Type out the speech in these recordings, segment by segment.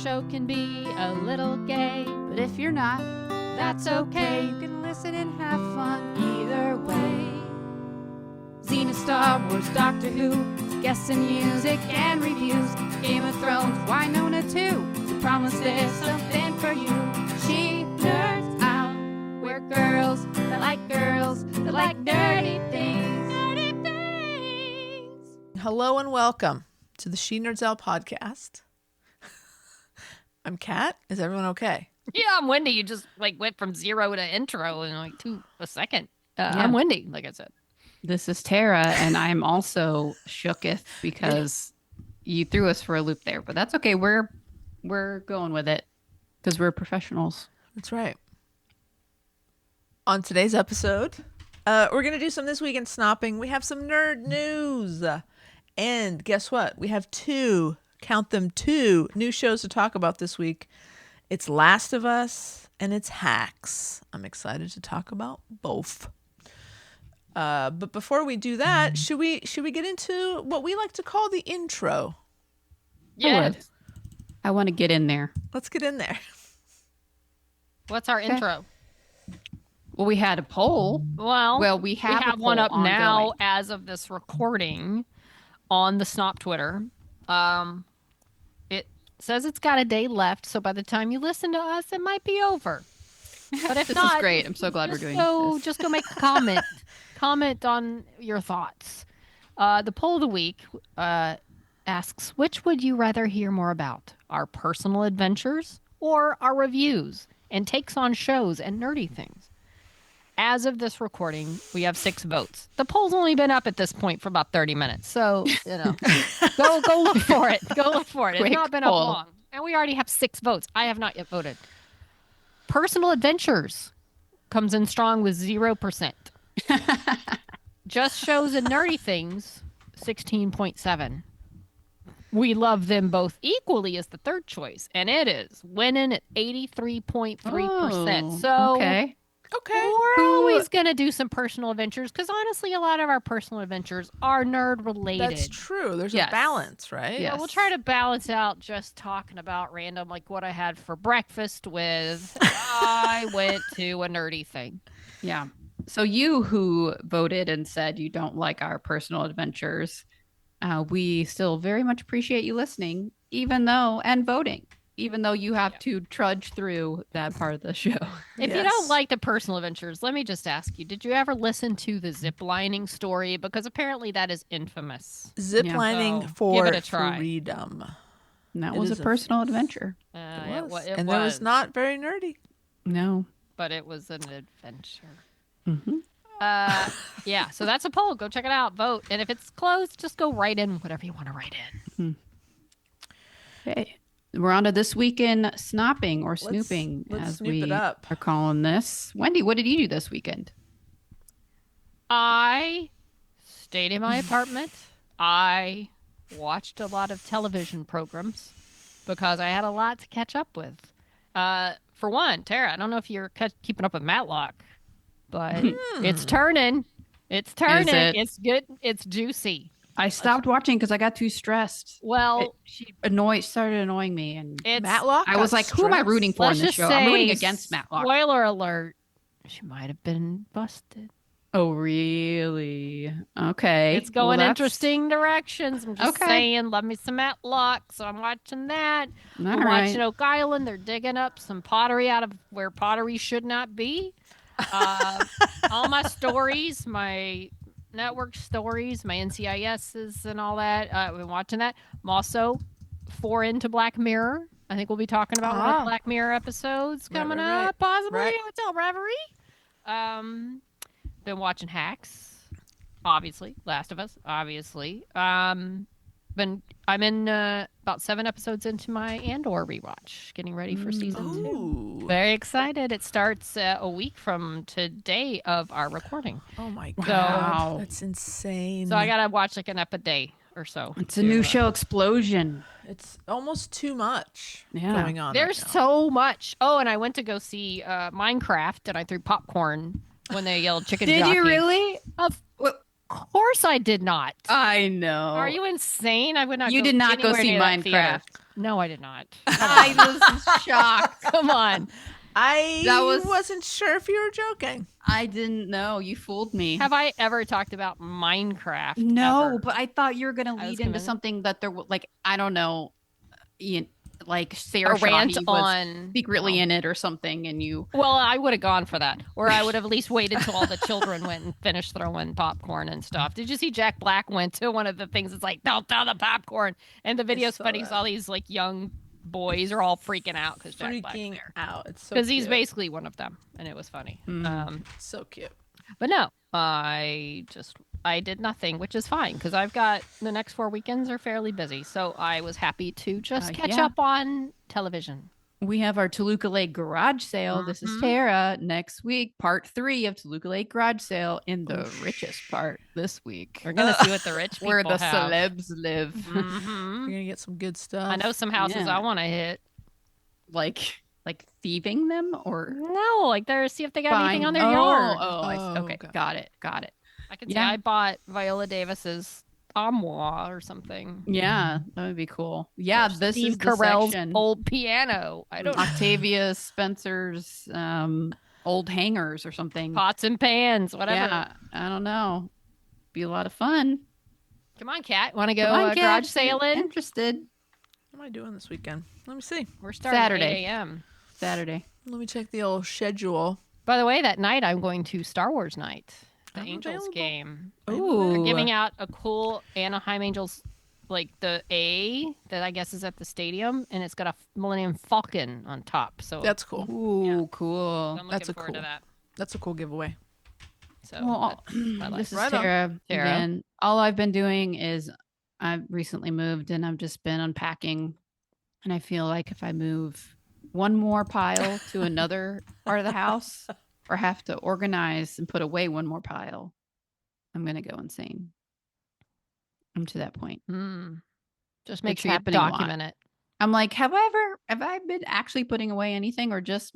show can be a little gay, but if you're not, that's okay. You can listen and have fun either way. Xena, Star Wars, Doctor Who, guests and music and reviews. Game of Thrones, Winona too. We promise there's something for you. She nerds out. We're girls that like nerdy things. Nerdy things. Hello and welcome to the She Nerds Out podcast. I'm Kat. Is everyone okay? Yeah, I'm Wendy. You just went from zero to intro in a second. I'm Wendy, like I said. This is Tara, and I'm also shooketh because you threw us for a loop there. But that's okay. We're going with it because we're professionals. That's right. On today's episode, we're going to do some This Week in Snopping. We have some nerd news. And guess what? We have two new shows to talk about this week. It's Last of Us and it's Hacks. I'm excited to talk about both. But before we do that, should we get into what we like to call the intro? Yes. I want to get in there. Let's get in there. What's our intro? Well, we had a poll. Well, we have one up ongoing. now as of this recording on the Snop Twitter. It says it's got a day left, so by the time you listen to us, it might be over. But if this not, is great. I'm so glad we're doing this. Just go make a comment. Comment on your thoughts. The poll of the week asks, which would you rather hear more about? Our personal adventures or our reviews and takes on shows and nerdy things? As of this recording, we have 6 votes. The poll's only been up at this point for about 30 minutes. So, go look for it. Go look for it. It's Quick not been poll. up long. And we already have 6 votes. I have not yet voted. Personal adventures comes in strong with 0%. Just shows and nerdy things, 16.7. We love them both equally as the third choice. And it is winning at 83.3%. So Okay. we're always going to do some personal adventures because honestly, a lot of our personal adventures are nerd related. That's true. There's Yes. a balance, right? Yeah. Yeah, we'll try to balance out just talking about random, like what I had for breakfast with. I went to a nerdy thing. Yeah. So you who voted and said you don't like our personal adventures, we still very much appreciate you listening, and voting, even though you have to trudge through that part of the show. If you don't like the personal adventures, let me just ask you, did you ever listen to the ziplining story? Because apparently that is infamous. Ziplining So, for give it a try. freedom. And that It was is a personal adventure. It was. It And was, that was not very nerdy. No. but it was an adventure. Mm-hmm. Yeah, so that's a poll. Go check it out. Vote. And if it's closed, just go write in whatever you want to write in. Okay. We're on to This Week in Snopping or Snooping, let's as snoop we it up. are calling this. Wendy, what did you do this weekend? I stayed in my apartment. I watched a lot of television programs because I had a lot to catch up with. For one, Tara, I don't know if you're keeping up with Matlock, but it's turning. It's turning. it? It's good. It's juicy. I stopped watching because I got too stressed. Well, She started annoying me, and it's Matlock? I was got like, "Who am I stressed? rooting for let's in this just show? I'm rooting say, against Matlock." Spoiler alert: she might have been busted. Oh, really? Okay, It's going Well, that's- interesting directions. I'm just Okay. saying, love me some Matlock. So I'm watching that. All I'm right. watching Oak Island. They're digging up some pottery out of where pottery should not be. All my stories, my network stories, my NCISs and all that. I've been watching that. I'm also 4 into Black Mirror. I think we'll be talking about one of the Black Mirror episodes coming right. up, possibly. Right. Hotel Reverie. Been watching Hacks, obviously. Last of Us, obviously. I'm in about 7 episodes into my Andor rewatch, getting ready for season 2. Ooh. Very excited. It starts a week from today of our recording. Oh my So- god. That's insane. So I got to watch like an ep a day or so. It's a new show, Explosion. It's almost too much Yeah. going on. There's right now. so much. Oh, and I went to go see Minecraft and I threw popcorn when they yelled chicken Did jockey. you really? Of course I did not. I know. Are you insane? I would not You go did not go anywhere see near that theater. Minecraft. No, I did not. I was shocked. Come on. I wasn't sure if you were joking. I didn't know. You fooled me. Have I ever talked about Minecraft? No, ever? but I thought you were going to I was lead into gonna- something that there was, like, I don't know, like A Sarah rant Shahi was on secretly no. in it or something, and you. Well, I would have gone for that, or I would have at least waited till all the children went and finished throwing popcorn and stuff. Did you see Jack Black went to one of the things? It's like don't throw the popcorn, and the video's saw funny. 'Cause that. all these like young boys are all freaking out because Jack Black's Freaking there out. It's so because cute. he's basically one of them, and it was funny. So cute. But no, I did nothing, which is fine because I've got the next 4 weekends are fairly busy, so I was happy to just catch yeah. up on television. We have our Toluca Lake garage sale. This is Tara. Next week, part 3 of Toluca Lake garage sale in the richest part this week. We're gonna see what the rich people Where the have. celebs live. Mhm. You're gonna get some good stuff. I know some houses Yeah. I want to hit. like thieving them or No, like they're see if they got anything buying- on their oh, yard. Oh, I see. Oh, Okay, okay. got it. I can see yeah. I bought Viola Davis's armoire or something. Yeah, that would be cool. Yeah, Or this Steve is the Carell's section. old piano. I don't know. Octavia Spencer's old hangers or something. Pots and pans, whatever. Yeah, I don't know. Be a lot of fun. Come on, Kat. Want to go Come on, garage Kat, sailing? Interested. What am I doing this weekend? Let me see. We're starting Saturday. at 8 a.m. Saturday. Let me check the old schedule. By the way, that night I'm going to Star Wars night, the I'm Angels available. game. Ooh. They're giving out a cool Anaheim Angels, like the A that I guess is at the stadium, and it's got a Millennium Falcon on top. So That's cool. Ooh, Yeah. cool. I'm looking That's a forward to cool- that. That's a cool giveaway. So Well, that's my life. this is Right on. Tara. Tara. And all I've been doing is I've recently moved and I've just been unpacking. And I feel like if I move one more pile to another part of the house or have to organize and put away one more pile, I'm going to go insane. I'm to that point. Just make It's sure you happening a lot. document it. I'm like, have I been actually putting away anything or just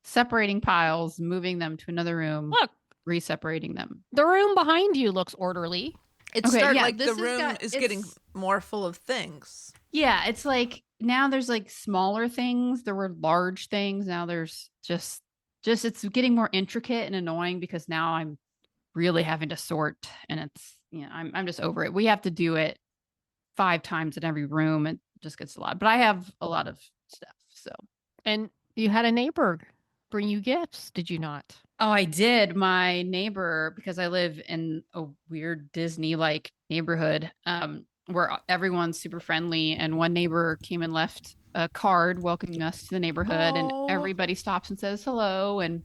separating piles, moving them to another room, Look, re-separating them? the room behind you looks orderly. It's Okay, starting yeah, like this the has room got- is getting it's- more full of things. Yeah, it's like now there's like smaller things. There were large things. Now there's just it's getting more intricate and annoying because now I'm really having to sort and it's I'm just over it. We have to do it 5 times in every room. It just gets a lot. But I have a lot of stuff. So And you had a neighbor bring you gifts, did you not? oh, I did. My neighbor, because I live in a weird Disney-like neighborhood, where everyone's super friendly, and one neighbor came and left a card welcoming us to the neighborhood, and Oh. everybody stops and says hello. And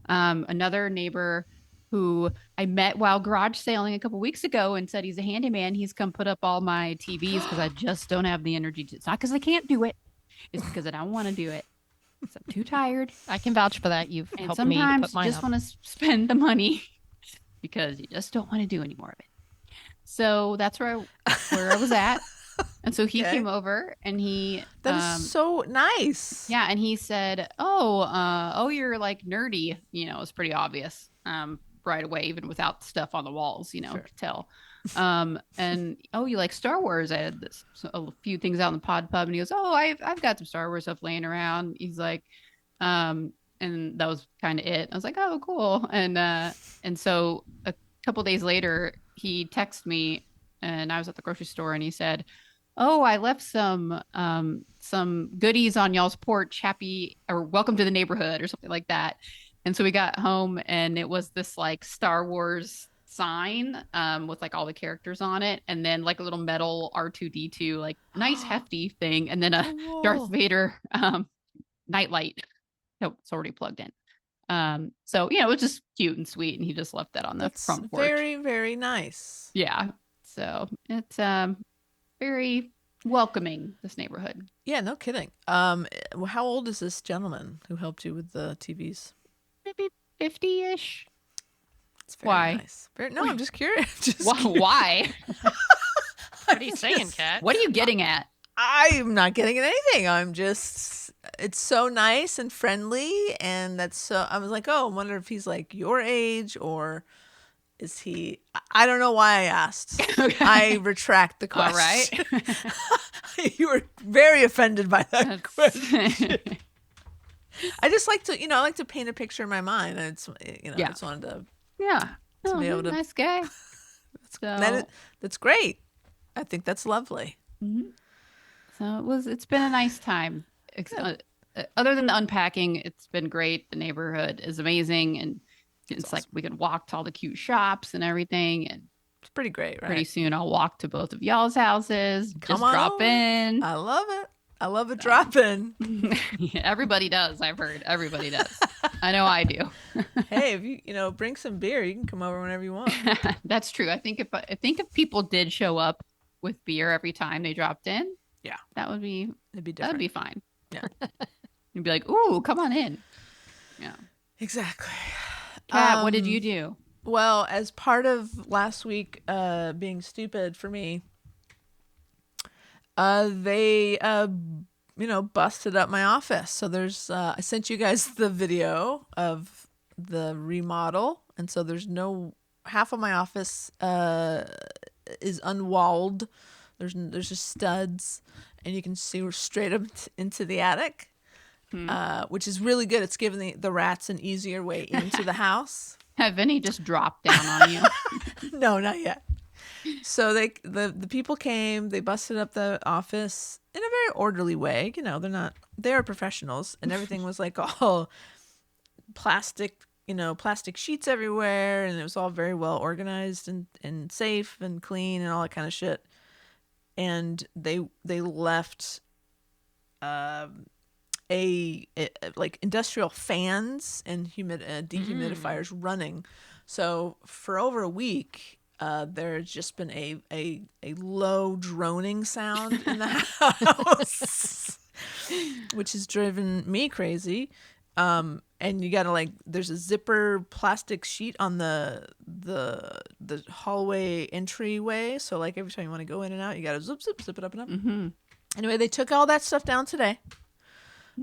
another neighbor who I met while garage sailing a couple weeks ago and said he's a handyman. He's come put up all my TVs because I just don't have the energy to. It's not because I can't do it. It's because I don't want to do it. So I'm too tired. I can vouch for that. You've And helped me to sometimes put you mine just up. want to spend the money because you just don't want to do any more of it. So that's where I was at. And so he Okay. came over and he That is so nice. yeah, and he said, "Oh, you're like nerdy." It's pretty obvious right away, even without stuff on the walls. Sure. Could tell. And oh, you like Star Wars? I had a few things out in the pod pub, and he goes, "Oh, I've got some Star Wars stuff laying around." He's like, and that was kind of it. I was like, "Oh, cool." And so a couple days later, he texted me, and I was at the grocery store, and he said, "Oh, I left some goodies on y'all's porch. Happy or welcome to the neighborhood," or something like that. And so we got home, and it was this like Star Wars sign with like all the characters on it, and then like a little metal R2D2 like nice hefty thing, and then a Cool. Darth Vader nightlight that's already plugged in. So it was just cute and sweet, and he just left that on the That's front porch. very, very nice. Yeah. So it's very welcoming, this neighborhood. Yeah, no kidding. How old is this gentleman who helped you with the TVs? Maybe 50-ish. It's very Why? nice. No, I'm just curious. Just Why? What are you saying, Kat? What are you getting at? I'm not getting at anything. I'm just, it's so nice and friendly. And that's so, I was like, oh, I wonder if he's like your age or Is he? I don't know why I asked. Okay. I retract the All right. question. You were very offended by that question. I just like to, I like to paint a picture in my mind. And it's, I Yeah. just wanted to Yeah. Oh, be able to. nice guy. So, That's great. I think that's lovely. it's been a nice time. Other than the unpacking, it's been great. The neighborhood is amazing, and it's like awesome. we can walk to all the cute shops and everything. And It's pretty great, right? pretty soon, I'll walk to both of y'all's houses. Come Just on drop over. in. I love it. I love a drop in. Yeah, everybody does. I've heard everybody does. I know I do. Hey, if you bring some beer, you can come over whenever you want. That's true. I think if people did show up with beer every time they dropped in, Yeah, that would be it'd be that'd different. be fine. Yeah, You'd be like, "Ooh, come on in." Yeah. exactly. Kat, what did you do? Well, as part of last week being stupid for me, they busted up my office. So there's I sent you guys the video of the remodel, and so there's no half of my office is unwalled. There's just studs, and you can see we're straight up into the attic, which is really good. It's giving the rats an easier way into the house. Have any just dropped down on you? No, not yet. So the people came, they busted up the office in a very orderly way. They're professionals, and everything was like all plastic sheets everywhere, and it was all very well organized and safe and clean and all that kind of shit. And they left like industrial fans and dehumidifiers running. So for over a week, there's just been a low droning sound in the house, which has driven me crazy. And you gotta there's a zipper plastic sheet on the hallway entryway. So every time you want to go in and out, you gotta zip it up and up. Mm-hmm. Anyway, they took all that stuff down today.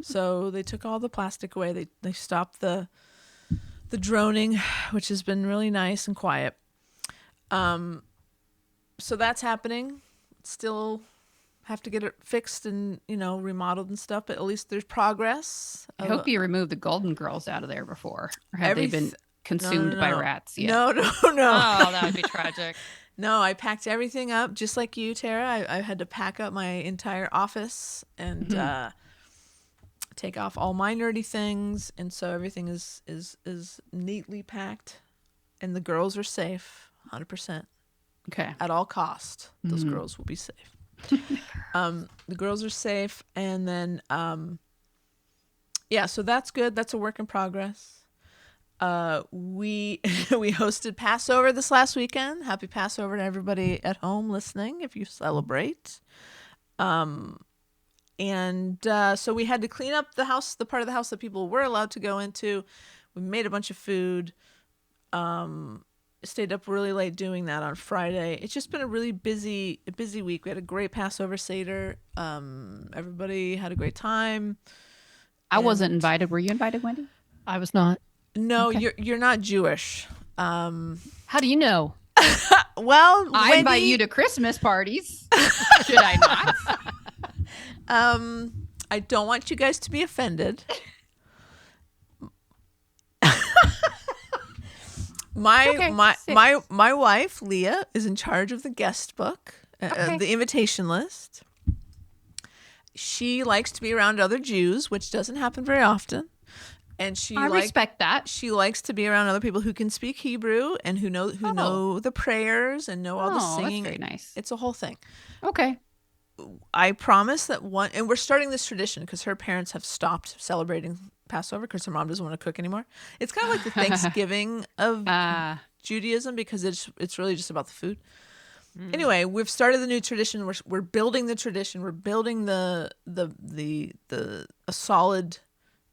So they took all the plastic away. They stopped the droning, which has been really nice and quiet. So that's happening. Still have to get it fixed and remodeled and stuff, but at least there's progress. I hope you removed the Golden Girls out of there before, or have they been consumed by rats yet? No. Oh, that would be tragic. No, I packed everything up just like you, Tara. I had to pack up my entire office and take off all my nerdy things, and so everything is neatly packed, and the girls are safe, 100%. Okay. At all cost, those girls will be safe. The girls are safe, and then so that's good. That's a work in progress. We hosted Passover this last weekend. Happy Passover to everybody at home listening if you celebrate. And so we had to clean up the house, the part of the house that people were allowed to go into. We made a bunch of food. Stayed up really late doing that on Friday. It's just been a really busy week. We had a great Passover Seder. Everybody had a great time. I wasn't invited. Were you invited, Wendy? I was not. No, Okay. you're not Jewish. How do you know? Well, I Wendy, invite you to Christmas parties. Should I not? I don't want you guys to be offended. My wife Leah is in charge of the guest book, the invitation list. She likes to be around other Jews, which doesn't happen very often, and I respect that. She likes to be around other people who can speak Hebrew and who know the prayers and know all the singing. That's very nice. It's a whole thing. Okay. I promise that and we're starting this tradition because her parents have stopped celebrating Passover because her mom doesn't want to cook anymore. It's kind of like the Thanksgiving of Judaism because it's really just about the food. Anyway, we've started the new tradition. We're building the tradition. We're building a solid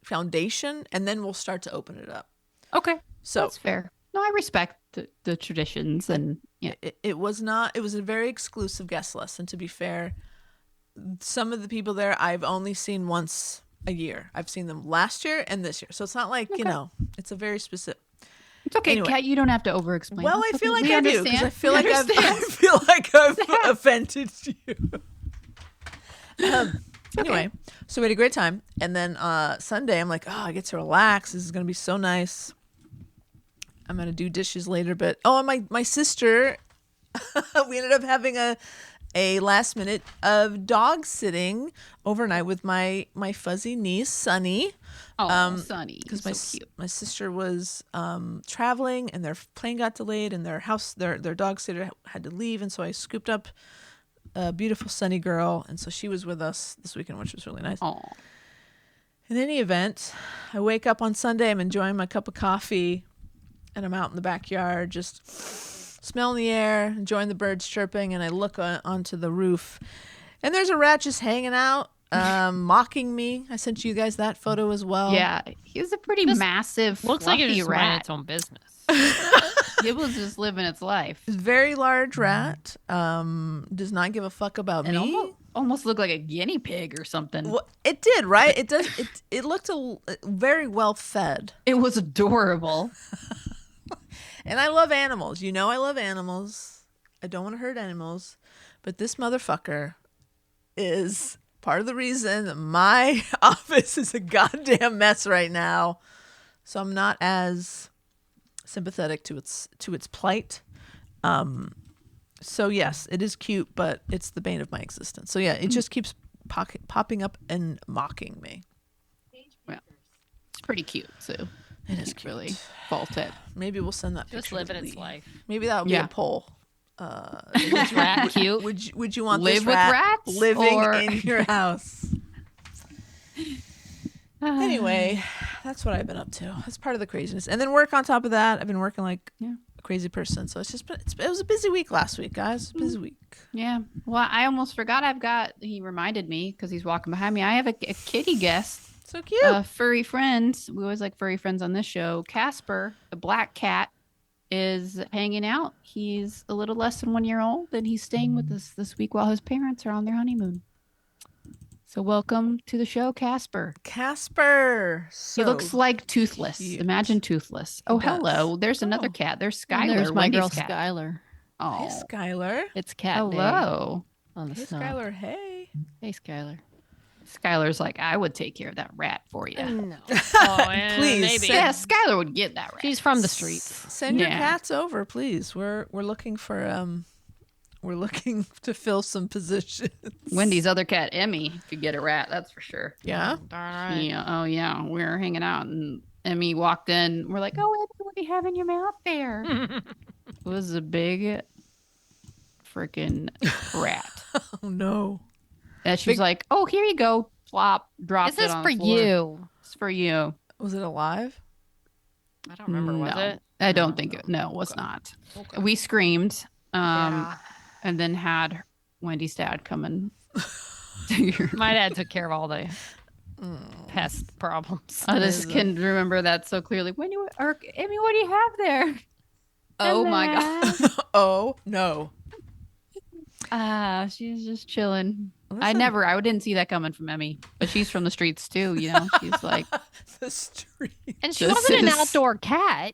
foundation, and then we'll start to open it up. Okay. So that's fair. No, I respect the traditions, and yeah, it was a very exclusive guest list, and to be fair, some of the people there I've only seen once a year. I've seen them last year and this year, so it's not like it's a very specific. It's okay, Anyway. Kat. You don't have to over-explain. Well, It's I feel okay. like We I do because understand. I feel We like I've, I understand. feel like I've offended you. Anyway, so we had a great time, and then Sunday I'm like, oh, I get to relax. This is gonna be so nice. I'm gonna do dishes later, but and my sister, we ended up having a last minute of dog sitting overnight with my fuzzy niece Sunny. Oh, Sunny, Because so cute. my sister was traveling and their plane got delayed and their dog sitter had to leave, and so I scooped up a beautiful Sunny girl, and so she was with us this weekend, which was really nice. Oh, In any event, I wake up on Sunday, I'm enjoying my cup of coffee, and I'm out in the backyard just smelling the air, enjoying the birds chirping, and I look onto the roof, and there's a rat just hanging out, mocking me. I sent you guys that photo as well. yeah. He was a pretty Just massive, Looks like it's fluffy just minding rat. its own business. It was just living its life. It's a very large rat. Does not give a fuck about And me. almost looked like a guinea pig or something. Well, it did, right? It does. It looked very well fed. It was adorable. And I love animals. You know, I love animals. I don't want to hurt animals, but this motherfucker is part of the reason that my office is a goddamn mess right now. So I'm not as sympathetic to its plight. So yes, it is cute, but it's the bane of my existence. So yeah, it just keeps popping up and mocking me. It's pretty cute, so It is can't cute. really fault it. Maybe we'll send that Just picture living to its Lee. life. Maybe that would be Yeah. a poll. This rat cute. Would you want Live this with rat rats living or- in your house? Anyway, that's what I've been up to. That's part of the craziness, and then work on top of that. I've been working like Yeah. a crazy person, so it's just been, it was a busy week last week, guys. Busy week. Yeah. Well, I almost forgot. He reminded me because he's walking behind me. I have a kitty guest, So cute. furry friends. We always like furry friends on this show. Casper, the black cat, is hanging out. He's a little less than 1 year old, and he's staying with us this week while his parents are on their honeymoon. So welcome to the show, Casper. Casper. He looks like Toothless. cute. Imagine Toothless. Oh, He does. hello. There's another Oh. cat. There's And Skylar. there's my Wendy's girl cat. Skylar. Hey, Oh, Skylar. It's cat day hello. on the Hey, snow. Skylar. Hey. Hey, Skylar. Skylar's like, I would take care of that rat for you. No. Oh, Please, maybe. send- Yeah, Skylar would get that rat. She's from the streets. Send your Yeah. cats over, please. We're looking for we're looking to fill some positions. Wendy's other cat, Emmy, could get a rat. That's for sure. Yeah. Darn right. Yeah. Oh, yeah. We were hanging out, and Emmy walked in. We're like, oh, Emmy, what do you have in your mouth there? It was a big freaking rat. Oh no. And she was Big- like, oh, here you go. Plop, dropped This it is on for the floor. you. It's for you. Was it alive? I don't remember, was No. it? I don't think it. No, it was not. We screamed, Yeah. and then had Wendy's dad come and. My dad took care of all the pest problems. I just can remember that so clearly. Wendy or Amy, what do you have there? Oh my god! Oh no. She's just chilling. Listen. I didn't see that coming from Emmy, but she's from the streets too. You know, she's like, The street. And she This wasn't an is- outdoor cat.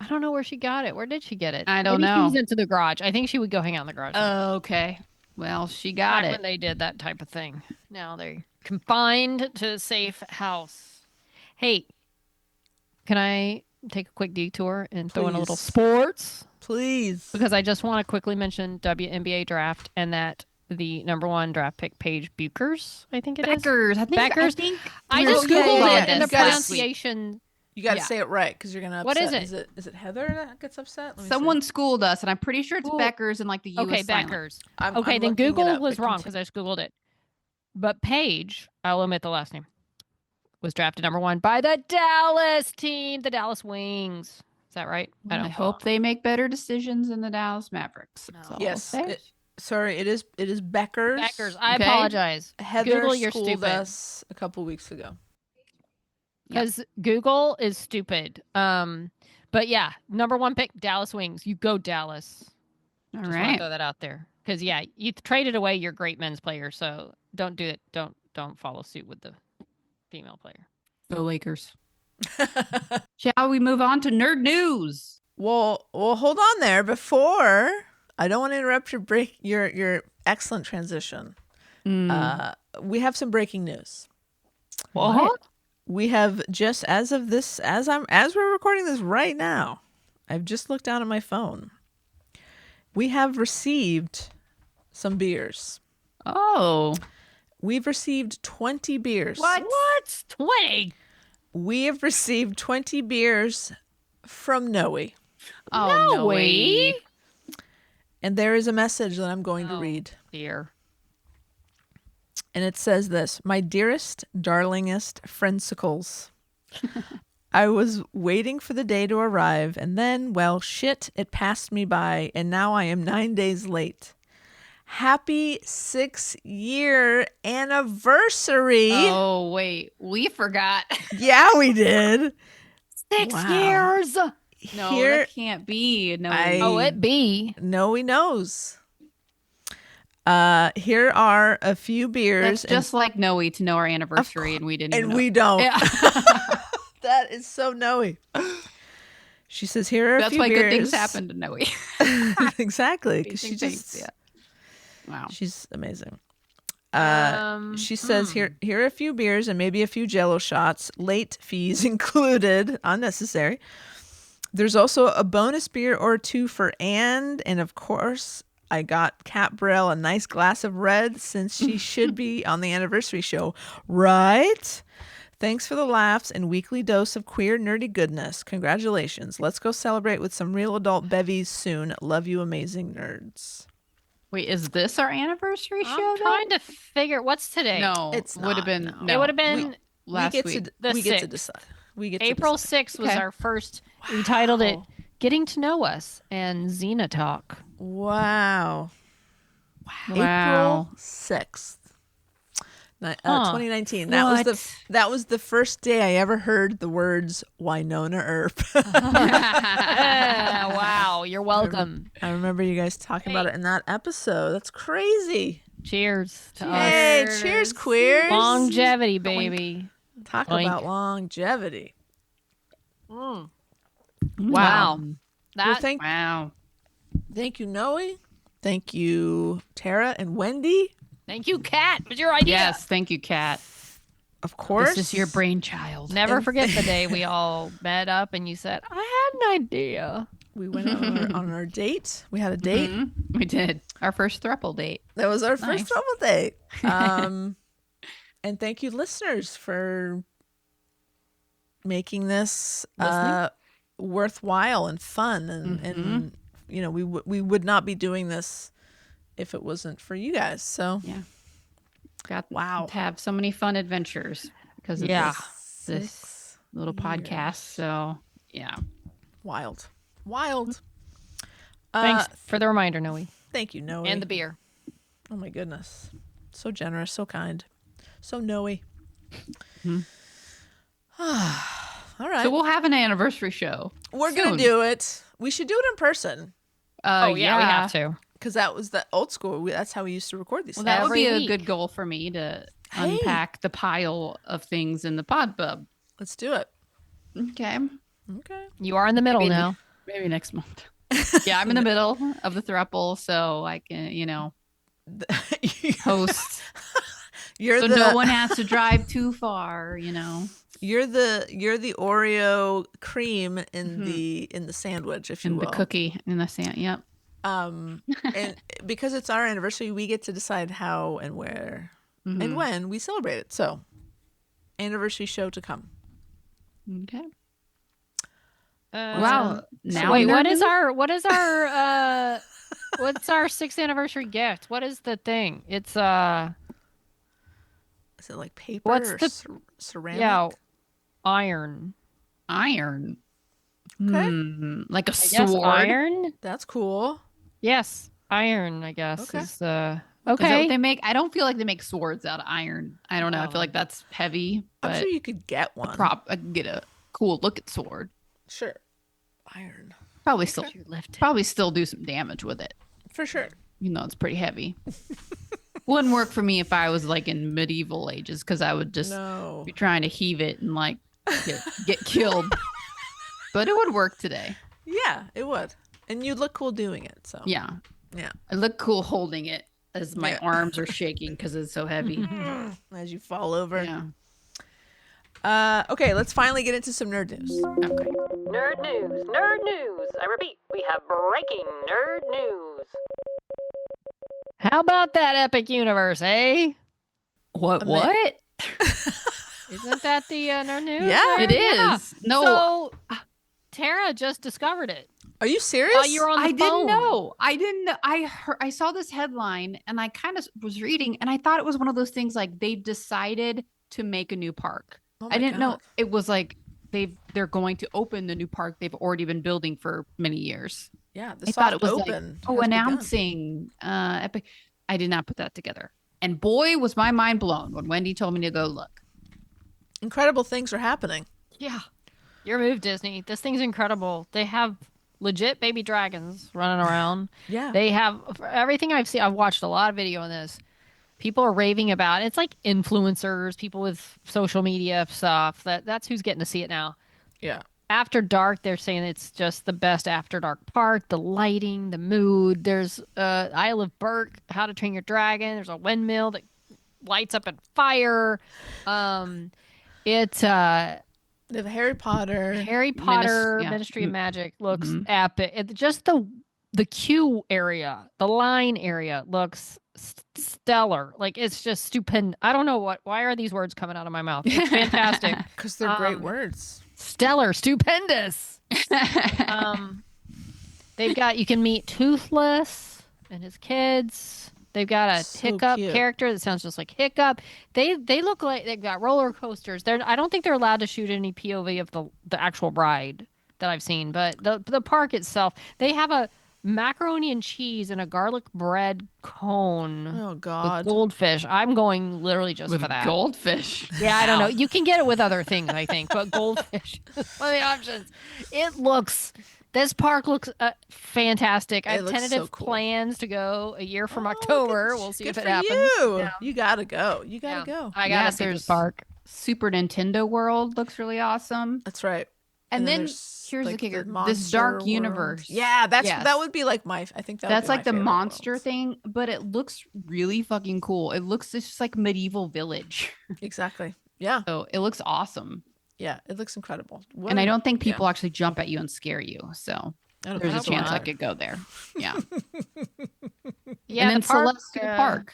I don't know where she got it. Where did she get it? I don't Maybe She know. was into the garage. I think she would go hang out in the garage. okay, well, she got Back it. when they did that type of thing. Now they're confined to a safe house. Hey, can I take a quick detour and throw in a little Please. sports? Please. Because I just want to quickly mention WNBA draft and that the number one draft pick, Paige Buchers, I think it is. Beckers, I think. Beckers? I think I we're just okay Googled on it and the this last week. pronunciation. You got to Yeah. say it right because you're gonna. What Upset. is it? Is it Heather that gets upset? Let me see. Someone schooled us, and I'm pretty sure it's Ooh. Beckers and like the U.S. Okay, silent. Beckers. I'm Okay, then looking it Google up, was but wrong continue. because I just Googled it. But Paige, I'll omit the last name, was drafted number one by the Dallas team, the Dallas Wings. Is that right? I hope they make better decisions than the Dallas Mavericks. That's all I'll Yes. say. Sorry, it is Beckers. Beckers. I Okay. apologize. Heather Google, you're schooled stupid. us a couple weeks ago. Because Google is stupid. But yeah, number one pick, Dallas Wings. You go Dallas. All Just want to right. throw that out there. Because yeah, you traded away your great men's player, so don't do it. Don't follow suit with the female player. Go Lakers. Shall we move on to nerd news? Well, hold on there. Before, I don't want to interrupt your excellent transition. We have some breaking news. What? We have just as we're recording this right now, I've just looked down at my phone. We have received some beers. Oh. We've received 20 beers. What? 20? We have received 20 beers from Noe. Oh, No way. And there is a message that I'm going to read. Dear. And it says this: My dearest, darlingest friendsicles. I was waiting for the day to arrive, and then, well, shit, it passed me by, and now I am 9 days late. Happy 6-year anniversary. Oh, wait. We forgot. Yeah, we did. 6 Wow. years. No, Here- that can't be. No. Oh, it be. No, he knows. Here are a few beers. That's just like Noe to know our anniversary, and we didn't even and know. we don't. Yeah. That is so Noe. She says, here are a That's few why beers. good things happen to Noe. Exactly. Because Amazing things, yeah. Wow. she's amazing. Um, She says, here are a few beers and maybe a few Jello shots, late fees included, unnecessary. There's also a bonus beer or two for Anne, and of course, I got Cat Braille a nice glass of red since she should be on the anniversary show, right? Thanks for the laughs and weekly dose of queer nerdy goodness. Congratulations. Let's go celebrate with some real adult bevies soon. Love you, amazing nerds. Wait, is this our anniversary show? I'm then? trying to figure what's today. No, It's would have not, been. no. No. It would have been last we week. get The we get to 6th. decide. We get April to decide. 6th was Okay. our first. We titled it "Getting to Know Us" and Xena Talk. Wow. Wow. April 6th. 2019. What? That was the first day I ever heard the words Winona Earp. Wow, you're welcome. I remember you guys talking about it in that episode. That's crazy. Cheers to us. Hey, cheers, queers. Longevity, baby. Talk Oink. about longevity. Wow. Wow. That Well, thank you, Noe. Thank you, Tara and Wendy. thank you, Kat. It was your idea. Yes, thank you, Kat. Of course. This is your brainchild. Never forget the day we all met up and you said, I had an idea. We went on our date. We had a date. Mhm. We did our first thruple date. That was our Nice. first trouble date. And thank you, listeners, for making this worthwhile and fun. And you know, we would not be doing this if it wasn't for you guys. So Yeah. Got Wow. to have so many fun adventures because of Yeah. this little podcast. So yeah. wild. Thanks Thanks for the reminder, Noe. Thank you, Noe. And the beer. Oh my goodness. So generous, so kind. So Noe. All right. So we'll have an anniversary show. We're going soon. to do it. We should do it in person Oh, yeah, we have to. because that was the old school. That's how we used to record these Well, things. that would be Every a week. good goal for me to Hey. unpack the pile of things in the pod bub. Let's do it. Okay. Okay. You are in the middle Maybe- now. Maybe next month. Yeah, I'm in the middle of the thruple, so I can, host. You're So the no one has to drive too far, you're the Oreo cream in the sandwich, if you And will. the cookie in the sand. Yep. And because it's our anniversary, we get to decide how and where and when we celebrate it. So, anniversary show to come. Okay. Wow. Now Wait, we're what is our what's our 6th anniversary gift? What is the thing? It's Is it like paper What's or the- ceramic? yeah, iron. iron? Okay. Like a I guess sword. iron? That's cool. Yes, iron, I guess. Okay. Is Is that okay. what they make? I don't feel like they make swords out of iron. I don't know. I feel like that's heavy, I'm but sure you could get one. I could get a cool looking sword. Sure. Iron. Probably still lift. probably still do some damage with it. For sure. It's pretty heavy. Wouldn't work for me if I was like in medieval ages because I would just No. be trying to heave it and like get killed. But it would work today. Yeah, it would. And you'd look cool doing it. So Yeah. yeah. I look cool holding it as my Yeah. arms are shaking because it's so heavy. As you fall over. Yeah. Okay, let's finally get into some nerd news. Okay. Nerd news, nerd news. I repeat, we have breaking nerd news. How about that epic universe, eh? What? Ama- What? Isn't that the nerd news? Yeah. It is. Yeah. No, So, Tara just discovered it. Are you serious? While you were on the I phone. didn't know. I didn't know. I saw this headline and I kind of was reading and I thought it was one of those things like they decided to make a new park. Oh I my didn't know God. it was like they're going to open the new park they've already been building for many years. Yeah, the I soft thought it was open. like, has oh, begun. announcing epic. I did not put that together. And boy, was my mind blown when Wendy told me to go look. Incredible things are happening. Yeah. Your move, Disney. This thing's incredible. They have legit baby dragons running around. Yeah. They have for everything I've seen. I've watched a lot of video on this. People are raving about it. It's like influencers, people with social media stuff. That's who's getting to see it now. Yeah. After dark, they're saying it's just the best after dark park. The lighting, the mood. There's Isle of Berk, How to Train Your Dragon. There's a windmill that lights up in fire. It's They have Harry Potter. Harry Potter yeah. Ministry of Magic looks Mhm. epic. Just the queue area, the line area looks stellar. Like it's just stupend. I don't know why are these words coming out of my mouth? It's fantastic. Because they're great words. Stellar, stupendous. They've got you can meet Toothless and his kids. They've got a So Hiccup cute. character that sounds just like Hiccup. They look like they've got roller coasters. I don't think they're allowed to shoot any POV of the actual ride that I've seen, but the park itself, they have a macaroni and cheese and a garlic bread cone Oh with God. goldfish. I'm going literally just With for that. goldfish. Yeah, I don't know. Wow. You can get it with other things, I think, but goldfish is one of the options. This park looks fantastic. I It have looks so tentative cool. plans to go a year from Oh, October. good- We'll see good if it for happens. You. Yeah. You gotta go. You Yeah. gotta go. I Yeah, gotta see this there's- park. Super Nintendo World looks really awesome. That's right. And then there's, here's the like, kicker: this monster dark world. universe. Yeah, Yes. that would be like my. I think that would That's be my like the favorite monster worlds. thing, but it looks really fucking cool. It looks just like medieval village. Exactly. Yeah. So it looks awesome. Yeah. It looks incredible. What And I a- don't think yeah. people actually jump at you and scare you. So I don't there's a think so chance I either. could go there. Yeah. Yeah, and then the park, Celestia Park.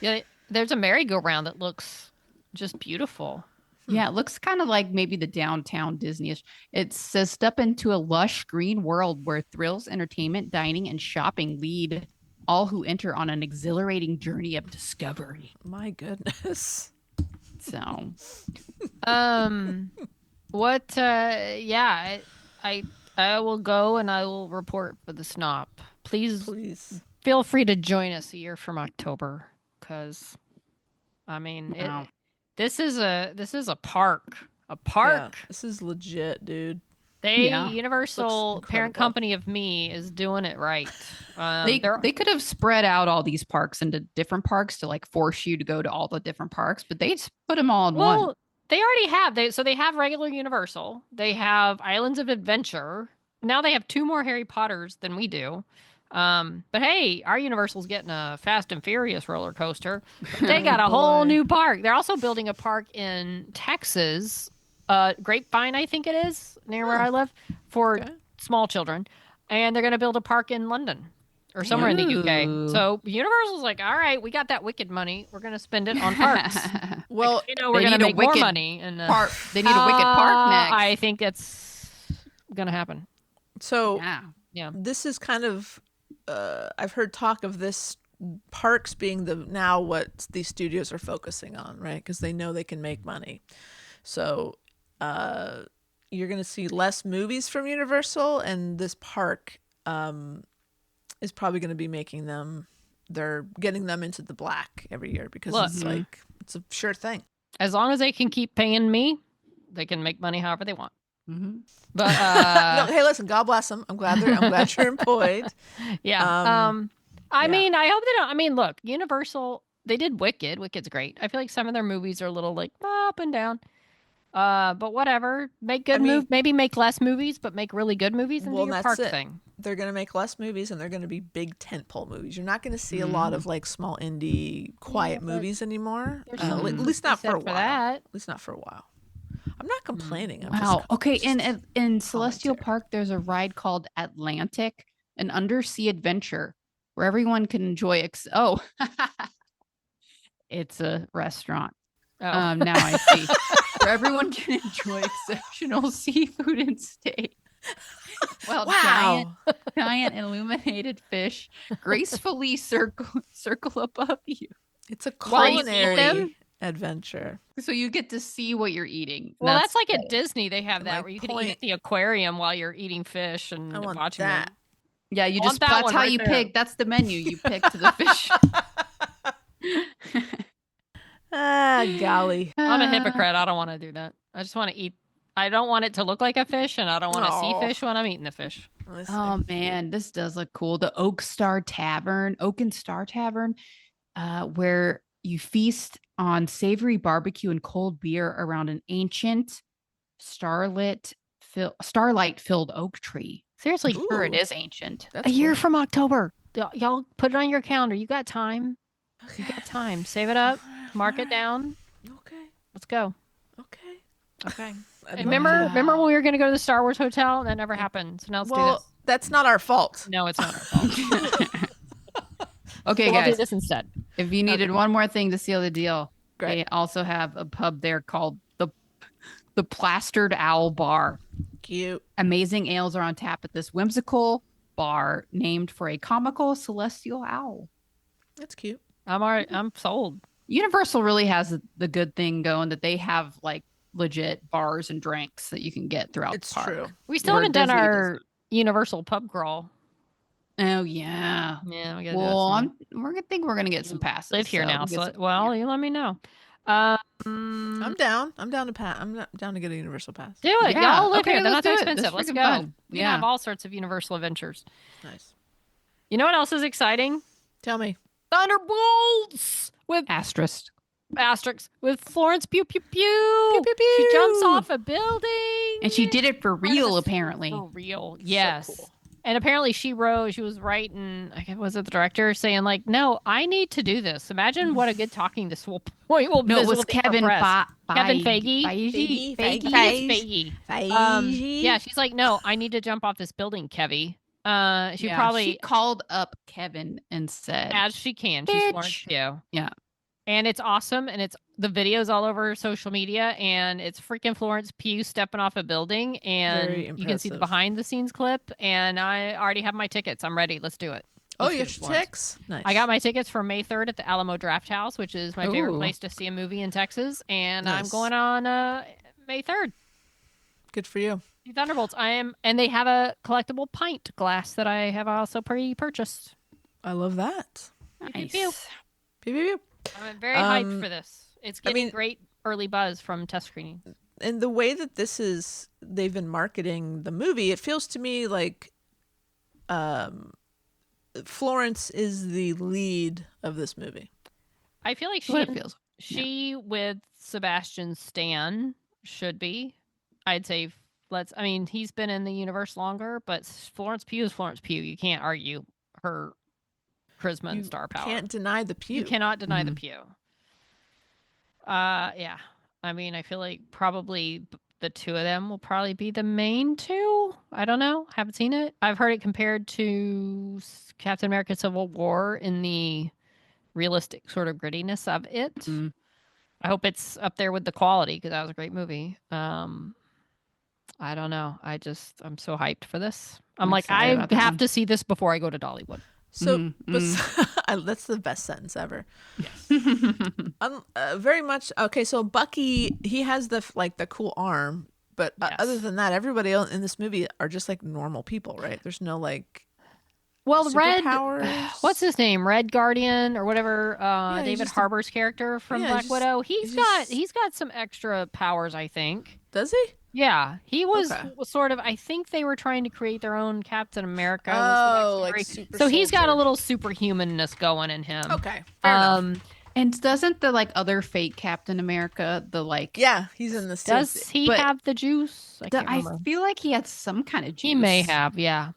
Yeah, there's a merry-go-round that looks just beautiful. Yeah, it looks kind of like maybe the downtown Disney-ish. It says step into a lush green world where thrills, entertainment, dining, and shopping lead all who enter on an exhilarating journey of discovery. My goodness. So What? Yeah, I will go and I will report for the snop. Please Please. feel free to join us a year from October, because, I mean, Wow. this is a park. A Yeah, park. this is legit, dude. Yeah. Universal Looks parent incredible. company of me is doing it right. they could have spread out all these parks into different parks to like force you to go to all the different parks, but they just put them all in one. well, they already have. They have regular Universal. They have Islands of Adventure. Now they have 2 more Harry Potters than we do. But hey, our Universal's getting a Fast and Furious roller coaster. They got a whole boy. new park. They're also building a park in Texas, Grapevine, I think it is, near where I live, for Okay. small children. And they're going to build a park in London or somewhere in the UK. Ooh. So Universal's like, all right, we got that wicked money. We're going to spend it on parks. Well, You know, we're They going to need a make more wicked money. And They need a wicked park next. I think that's going to happen. so Yeah. Yeah. this is kind of I've heard talk of this parks being what these studios are focusing on, right? Because they know they can make money. So you're going to see less movies from Universal, and this park is probably going to be making them. They're getting them into the black every year because Look. it's like it's a sure thing. As long as they can keep paying me, they can make money however they want. Mhm. But No, hey, listen, God bless them. I'm glad you're employed. yeah. I yeah. mean, I hope they don't. I mean, look, Universal, they did Wicked. Wicked's great. I feel like some of their movies are a little like up and down. But whatever. Make good maybe make less movies, but make really good movies and do your that's park it. thing. They're going to make less movies and they're going to be big tentpole movies. You're not going to see a lot of like small indie quiet movies anymore. At least not for a while. At least not for a while. I'm not complaining. I'm Wow. Okay. Just In Celestial Park, there's a ride called Atlantic, an undersea adventure where everyone can enjoy. It's a restaurant. Oh. Now I see. Where everyone can enjoy exceptional seafood and steak. Well, giant illuminated fish gracefully circle above you. It's a While you eat culinary them? adventure. So you get to see what you're eating. Well, that's like at Disney. They have that my where you can eat point- at the aquarium while you're eating fish and I want watching that. them. Yeah, you I want just that that's one how right you there. pick. That's the menu you pick to the fish. Ah, golly. I'm a hypocrite. I don't want to do that. I just want to eat. I don't want it to look like a fish, and I don't want to see Aw. fish when I'm eating the fish. Listen. Oh man, this does look cool. The Oak and Star Tavern, where you feast on savory barbecue and cold beer around an ancient starlight filled oak tree. Seriously, sure it Ooh. is ancient. That's A year cool. from October. Y'all put it on your calendar. You got time. You got time. Save it up. Mark it down. Okay. Let's go. Okay. Okay. I'd And love remember when we were going to go to the Star Wars Hotel? That never happened. So now let's do Well, this. that's not our fault. No, it's not our fault. Okay, So we'll do guys. this instead. If you needed one more thing to seal the deal, Great. they also have a pub there called the Plastered Owl Bar. Cute. Amazing ales are on tap at this whimsical bar named for a comical celestial owl. That's cute. I'm sold. Universal really has the good thing going that they have like legit bars and drinks that you can get throughout It's the park. true. We still Where haven't done Disney our Universal pub crawl. Oh yeah. Yeah, we gotta Well, do that we're gonna get some passes. live here so now. we'll So get some- well, you let me know. I'm down. I'm down to get a Universal pass. Do it. Yeah, Y'all live okay, here. They're not let's that do it. That's expensive. Let's freaking go. fun. We Yeah. can have all sorts of Universal adventures. Nice. You know what else is exciting? Tell me. Thunderbolts with asterisk. asterisks with Florence Pew Pew Pew. Pew, pew, pew. She jumps off a building. And she did it for real, For apparently. real. Yes. cool. And apparently she was writing, was it the director saying like, no, I need to do this. Imagine what a good talking this point will be. No, it this was will be for Kevin press. Kevin Feige. Feige. Feige. Feige. Feige. Yeah, she's like, no, I need to jump off this building, Kevy. She Yeah, probably she called up Kevin and said, as she can. She's Bitch. Florence Pugh. Yeah. And it's awesome, and it's the videos all over social media, and it's freaking Florence Pugh stepping off a building, and Very you can see the impressive. behind the scenes clip. And I already have my tickets. I'm ready. Let's do it. Oh, Let's you do have it, your Florence. ticks? Nice. I got my tickets for May 3rd at the Alamo Draft House, which is my favorite Ooh. place to see a movie in Texas, and I'm Nice. going on May 3rd. Good for you. The Thunderbolts. And they have a collectible pint glass that I have also pre-purchased. I love that. Pew, pew, nice. pew. Pew, pew, pew. I'm very hyped for this. It's getting mean- great early buzz from test screening. And the way that they've been marketing the movie, it feels to me like Florence is the lead of this movie. I feel like That's what it feels. she with Sebastian Stan should be. I'd say he's been in the universe longer, but Florence Pugh is Florence Pugh. You can't argue her charisma and star power. Can't deny the pew. You cannot deny the Mhm. Pew. Yeah. I mean, I feel like probably the two of them will probably be the main two. I don't know. Haven't seen it. I've heard it compared to Captain America Civil War in the realistic sort of grittiness of it. Mm. I hope it's up there with the quality because that was a great movie. I don't know. I'm so hyped for this. I'm like, excited I about that have one. to see this before I go to Dollywood. So, Mhm, that's the best sentence ever. Very much. Okay, so Bucky, he has the cool arm, but Yes. other than that, everybody else in this movie are just like normal people, right? There's no like. Well, Red, Superpowers? what's his name? Red Guardian or whatever. he's David just a- Harbour's character from Yeah, Black he's Widow. he's just- He's got some extra powers, I think. Does he? Yeah, he was Okay. sort of. I think they were trying to create their own Captain America. was the Oh, next like theory. super so he's got a soldier. little superhumanness going in him. Okay, fair enough. And doesn't the like other fake Captain America, the like, Yeah, he's in this too. Does he but have the juice? I can't I remember. feel like he had some kind of He may juice. have, yeah.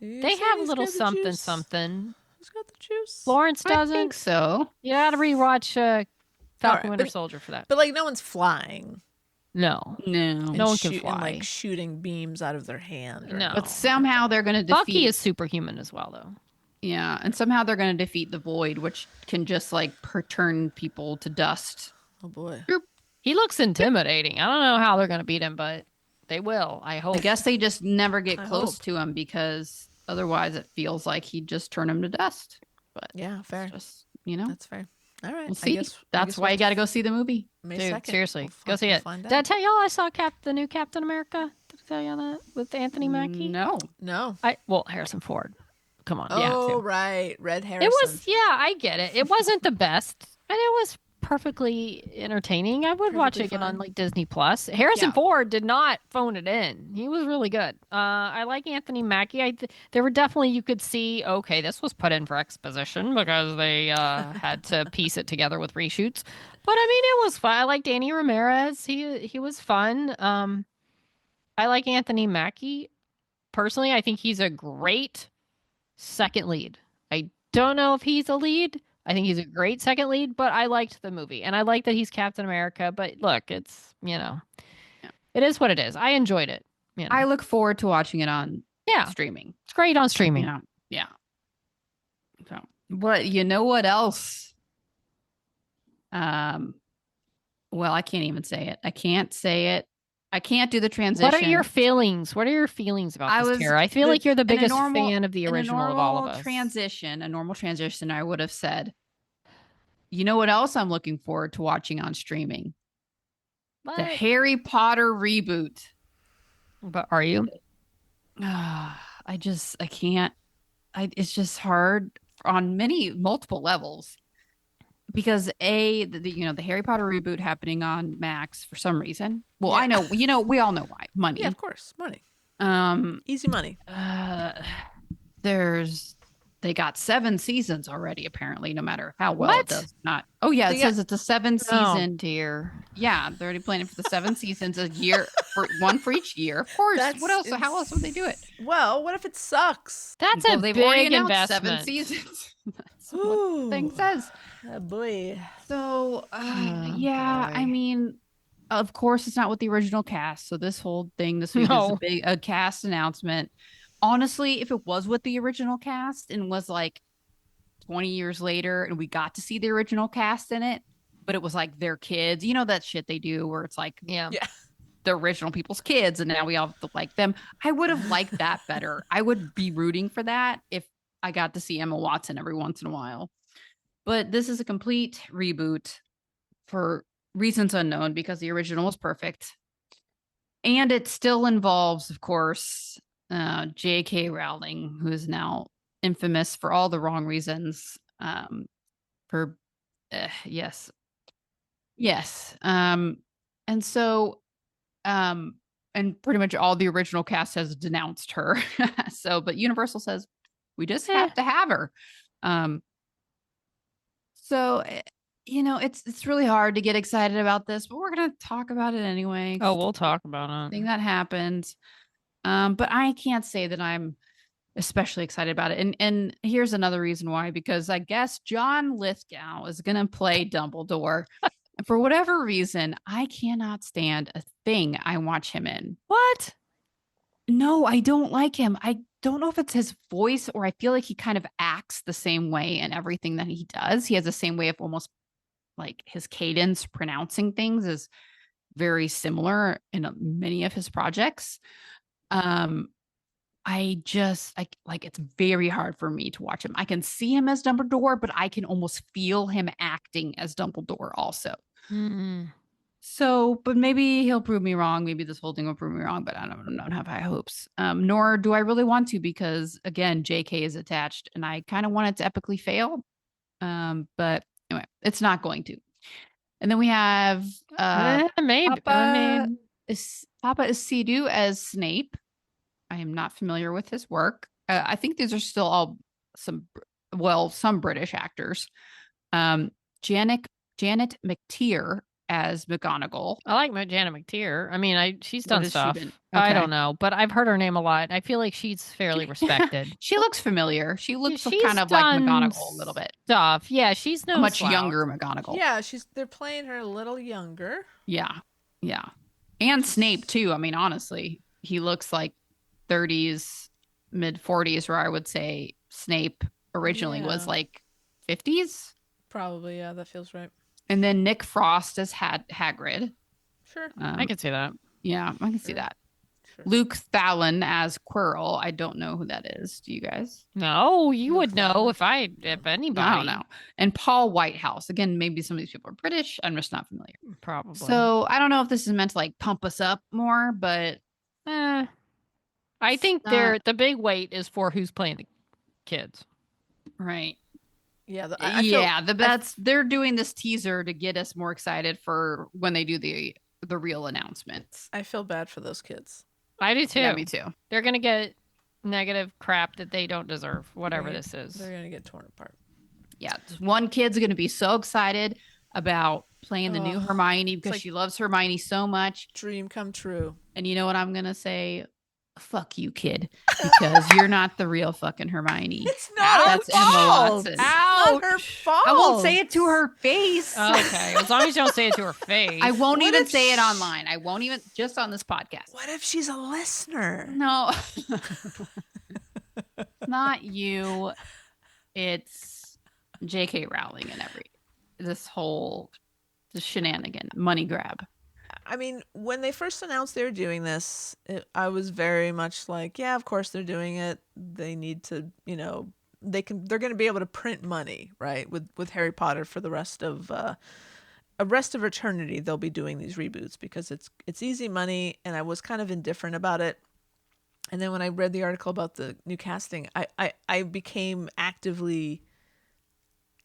You They said have a he's little got the something juice. something. He's got the juice. Florence I think doesn't. so. You gotta rewatch All Falcon right, Winter Soldier for that. but like no one's flying No. No. No one can and fly. like shooting beams out of their hand. Or No. But somehow they're going to Bucky defeat. is superhuman as well, though. Yeah, and somehow they're going to defeat the Void, which can just like turn people to dust. Oh boy. He looks intimidating. I don't know how they're gonna beat him, but they will. I hope. I guess they just never get I close hope. to him because otherwise it feels like he'd just turn him to dust. But Yeah, fair. it's just, you know, That's fair. All right. we'll see. I That's guess why we'll you got to go see the movie. May Dude, 2nd. seriously, We'll go see we'll it. find Did I out. tell y'all I saw the new Captain America? Did I tell y'all that with Anthony Mackie? No. No. Harrison Ford. Come on, Oh, too. right. Red Harrison. It was, yeah, I get it. It wasn't the best, and it was perfectly entertaining. I would watch Perfectly it on fine. like Disney Plus. Harrison Yeah. Ford did not phone it in. He was really good. I like Anthony Mackie. There were definitely you could see. Okay, this was put in for exposition because they had to piece it together with reshoots. But I mean, it was fun. I like Danny Ramirez. He was fun. I like Anthony Mackie personally. I think he's a great second lead. I don't know if he's a lead. I think he's a great second lead, but I liked the movie and I like that he's Captain America. But look, it's, Yeah. it is what it is. I enjoyed it. I look forward to watching it on Yeah, streaming. it's great on streaming. Yeah. Yeah. So, but you know what else? Well, I can't even say it. I can't say it. I can't do the transition. What are your feelings? What are your feelings about this, Tara? I feel like you're the in a biggest normal- fan of the in a original of all of normal us. a normal transition, I would have said, you know what else I'm looking forward to watching on streaming? The But, Harry Potter reboot. but are you? I can't. It's just hard on multiple levels because the Harry Potter reboot happening on Max for some reason. Well, Yeah. I know, we all know why. Money. Yeah, of course. Money. Easy money. They got 7 seasons already, apparently, no matter how well What? it does not. Oh yeah, it says it's a 7 season. Oh, dear. Yeah, they're already planning for the 7 seasons, a year for one for each year. Of course. What else? How else would they do it? Well, what if it sucks? That's Well, a they've already big announced investment. 7 seasons. That's what the thing says. Oh, boy. So, Oh, yeah, boy. I mean, of course, it's not with the original cast. So this whole thing this week is No. a cast announcement. Honestly, if it was with the original cast and was like 20 years later and we got to see the original cast in it, but it was like their kids, that shit they do where it's like Yeah. the original people's kids and now we all have to like them. I would have liked that better. I would be rooting for that if I got to see Emma Watson every once in a while. But this is a complete reboot for reasons unknown because the original was perfect. And it still involves, of course, J.K. Rowling, who is now infamous for all the wrong reasons. Yes. And so, and pretty much all the original cast has denounced her. But Universal says we just have to have her. It's really hard to get excited about this, but we're gonna talk about it anyway. Oh, we'll talk about Thing it. that happened. But I can't say that I'm especially excited about it. And here's another reason why, because I guess John Lithgow is gonna play Dumbledore. And for whatever reason, I cannot stand a thing I watch him in. What? No, I don't like him. I don't know if it's his voice or I feel like he kind of acts the same way in everything that he does. He has the same way of almost like his cadence pronouncing things is very similar in many of his projects. It's very hard for me to watch him. I can see him as Dumbledore, but I can almost feel him acting as Dumbledore also. Mm-mm. So, but maybe he'll prove me wrong. Maybe this whole thing will prove me wrong, but I don't have high hopes. Nor do I really want to because again, JK is attached and I kind of want it to epically fail. But anyway, it's not going to. And then we have Maybe. Papa Isidu as Snape. I am not familiar with his work. I think these are still all some British actors. Janet McTeer as McGonagall. I like Janet McTeer. I mean, she's What done has she stuff. been? I Okay. don't know, but I've heard her name a lot. I feel like she's fairly respected. She looks familiar. She looks She's kind of like done McGonagall a little bit. stuff. Yeah, she's A no much slouch. younger McGonagall. Yeah, they're playing her a little younger. Yeah. Yeah. And Snape too. I mean, honestly, he looks like 30s, mid 40s, where I would say Snape originally was Yeah. like 50s. Probably, yeah, that feels right. And then Nick Frost as Hagrid. Sure. I could see that. Yeah, I can see Sure. that. Sure. Luke Thallon as Quirrell. I don't know who that is. Do you guys? No, you No would know clue. if anybody. I don't know. And Paul Whitehouse. Again, maybe some of these people are British. I'm just not familiar. Probably. So I don't know if this is meant to like pump us up more, but I think not- the big weight is for who's playing the kids. right. Yeah, I feel, they're doing this teaser to get us more excited for when they do the real announcements. I feel bad for those kids. I do too. Yeah, me too. They're gonna get negative crap that they don't deserve. Whatever Right. this is. They're gonna get torn apart. Yeah, one kid's going to be so excited about playing the new Ugh. Hermione because like- she loves Hermione so much. Dream come true. And you know what I'm going to say? Fuck you, kid, because you're not the real fucking Hermione. It's not That's her Emma fault. Watson. It's not her fault. I won't say it to her face. Okay, as long as you don't say it to her face. I won't What even if say it sh- online. I won't even, just on this podcast. What if she's a listener? No. Not you. It's J.K. Rowling and this whole shenanigan, money grab. I mean, when they first announced they were doing this, I was very much like, yeah, of course they're doing it. They need to, they're going to be able to print money, right? With Harry Potter for the rest of eternity, they'll be doing these reboots because it's easy money, and I was kind of indifferent about it. And then when I read the article about the new casting, I became actively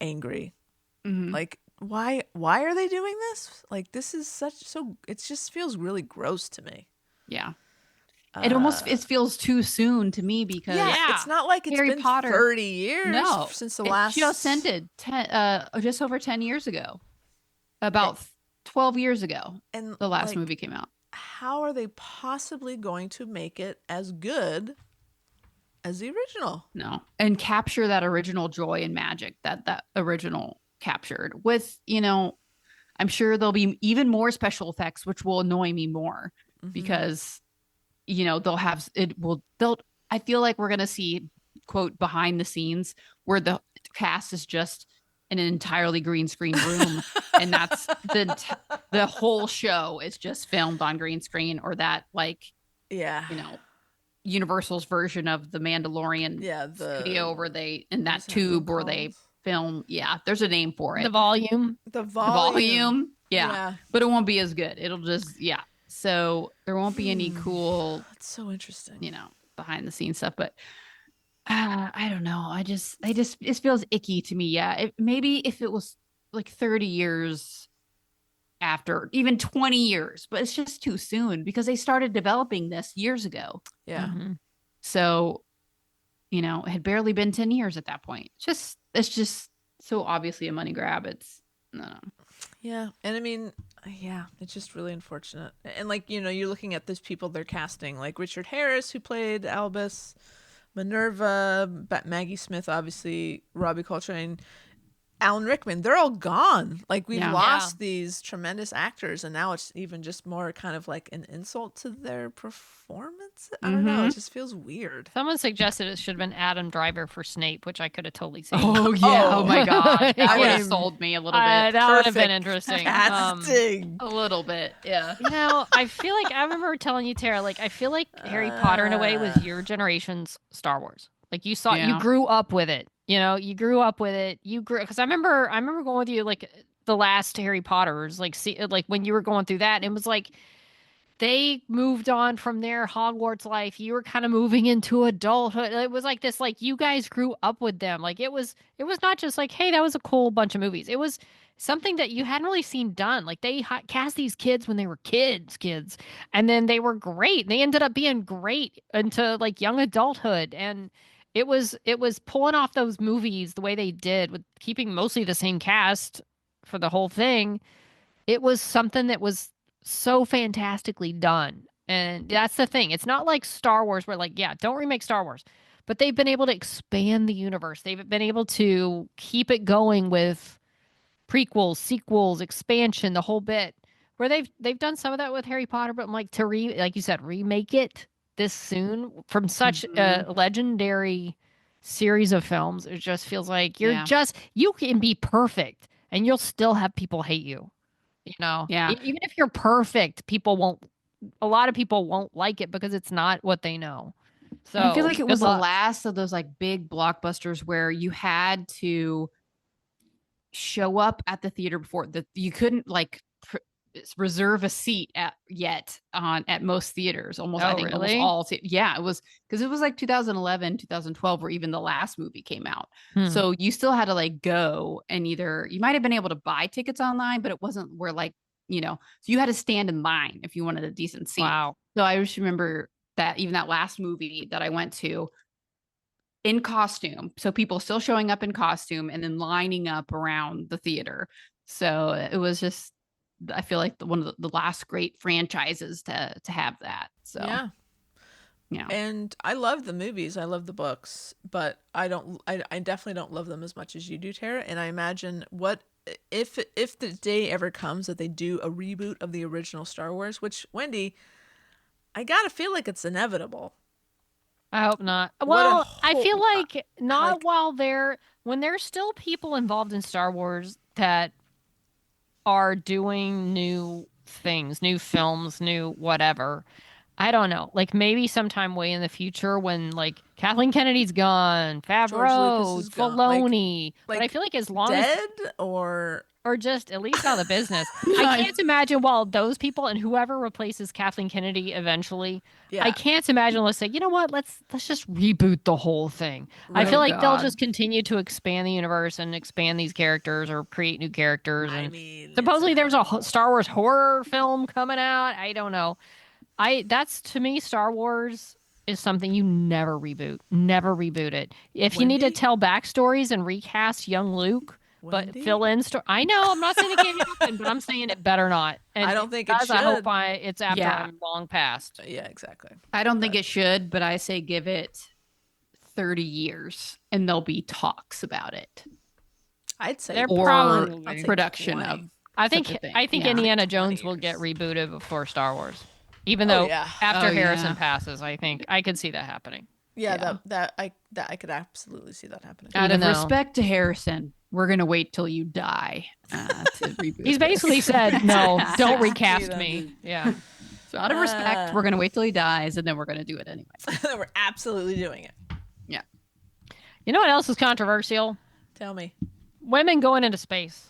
angry. Mhm. Like, why are they doing this? Like, this is it just feels really gross to me. Yeah. It feels too soon to me because Yeah. It's not like it's Harry been Potter- 30 years No, since the it last. just ended just over 10 years ago. About 12 years ago, and the last like, movie came out. How are they possibly going to make it as good as the original? No. And capture that original joy and magic that original captured with, I'm sure there'll be even more special effects, which will annoy me more Mhm. because, I feel like we're going to see, quote, behind the scenes where the cast is just in an entirely green screen room. And that's the whole show is just filmed on green screen, or that Yeah. Universal's version of the Mandalorian Yeah. The studio where they, in what that is that tube room where they called? film. Yeah, there's a name for it. the volume. The The volume. volume. Yeah. But it won't be as good. It'll just, yeah. So there won't be any cool, That's so interesting. behind the scenes stuff. But I don't know. It feels icky to me. Yeah. Maybe if it was like 30 years after, even 20 years, but it's just too soon because they started developing this years ago. Yeah. Mhm. So, it had barely been 10 years at that point. It's just so obviously a money grab. It's no. Yeah. And I mean, yeah, it's just really unfortunate. And you're looking at these people they're casting, like Richard Harris, who played Albus, Minerva, Maggie Smith, obviously, Robbie Coltrane, Alan Rickman. They're all gone. Like, we've Yeah. lost these tremendous actors, and now it's even just more kind of like an insult to their performance. I don't know. It just feels weird. Someone suggested it should have been Adam Driver for Snape, which I could have totally seen. Oh yeah. Oh my god. That would Yeah. have sold me a little bit. That would have been Perfect interesting. casting. A little bit. Yeah. I feel like I remember telling you, Tara, I feel like Harry Potter in a way was your generation's Star Wars. Like you Yeah. grew up with it. You grew up with it. Because I remember going with you the last Harry Potters, when you were going through that, and it was like they moved on from their Hogwarts life. You were kind of moving into adulthood. It was like this, you guys grew up with them. It was not just like, hey, that was a cool bunch of movies. It was something that you hadn't really seen done. Like they cast these kids when they were kids, and then they were great. They ended up being great into young adulthood, and it was pulling off those movies the way they did with keeping mostly the same cast for the whole thing, it was something that was so fantastically done. And that's the thing. It's not like Star Wars where like, yeah, don't remake Star Wars. But they've been able to expand the universe. They've been able to keep it going with prequels, sequels, expansion, the whole bit. Where they've done some of that with Harry Potter, but like like you said, remake it this soon from such Mhm. a legendary series of films, it just feels like Yeah. you can be perfect and you'll still have people hate you. You know, Yeah. even if you're perfect, people won't. A lot of people won't like it because it's not what they know. And I feel So like it good was the luck. last of those like big blockbusters where you had to show up at the theater before that you couldn't like reserve a seat at most theaters. Almost, I Oh, think almost really? all. Yeah, it was because it was like 2011, 2012, where even the last movie came out. Hmm. So you still had to like go and either you might have been able to buy tickets online, but it wasn't where like, so you had to stand in line if you wanted a decent seat. Wow. So I just remember that even that last movie that I went to in costume. So people still showing up in costume and then lining up around the theater. So it was just, I feel like one of the last great franchises to have that. So Yeah. yeah. And I love the movies. I love the books, but I definitely don't love them as much as you do, Tara. And I imagine what if the day ever comes that they do a reboot of the original Star Wars, which Wendy, I gotta feel like it's inevitable. I hope not. What a Well, I feel whole like not like while when there's still people involved in Star Wars that are doing new things, new films, new whatever. I don't know. Like maybe sometime way in the future when like Kathleen Kennedy's gone, George Lucas Favreau, is gone, Filoni. But I like feel like as long as dead or just at least out of the business. I Nice. can't imagine while those people and whoever replaces Kathleen Kennedy eventually, I yeah, can't imagine let's say, you know what, let's just reboot the whole thing. I right. feel Oh like they'll God. just continue to expand the universe and expand these characters or create new characters I and mean, it's supposedly there's a inevitable. Star Wars horror film coming out. I don't know. I that's to me Star Wars is something you never reboot. Never reboot it. If you need to Wendy, tell backstories and recast young Luke, but Wendy, fill in story. I know I'm not saying it can't happen, but I'm saying it better not. And I if don't it think it does, I hope should. it's after Yeah. I'm long past. Yeah, exactly. I don't think But it should, but I say give it 30 years and there'll be talks about it I'd say They're or I'd probably. say production 20. of I such think a thing. I think Yeah. Indiana 20 Jones will get years. rebooted before Star Wars. Even Oh though yeah. after Oh, Harrison yeah. passes, I think I could see that happening. Yeah, Yeah. that I could absolutely see that happening. Out Even of though respect to Harrison, we're going to wait till you die to reboot he's basically this. said, "No, don't 60, recast don't me." do- Yeah. So out of respect, we're going to wait till he dies and then we're going to do it anyway. We're absolutely doing it. Yeah. You know what else is controversial? Tell me. Women going into space.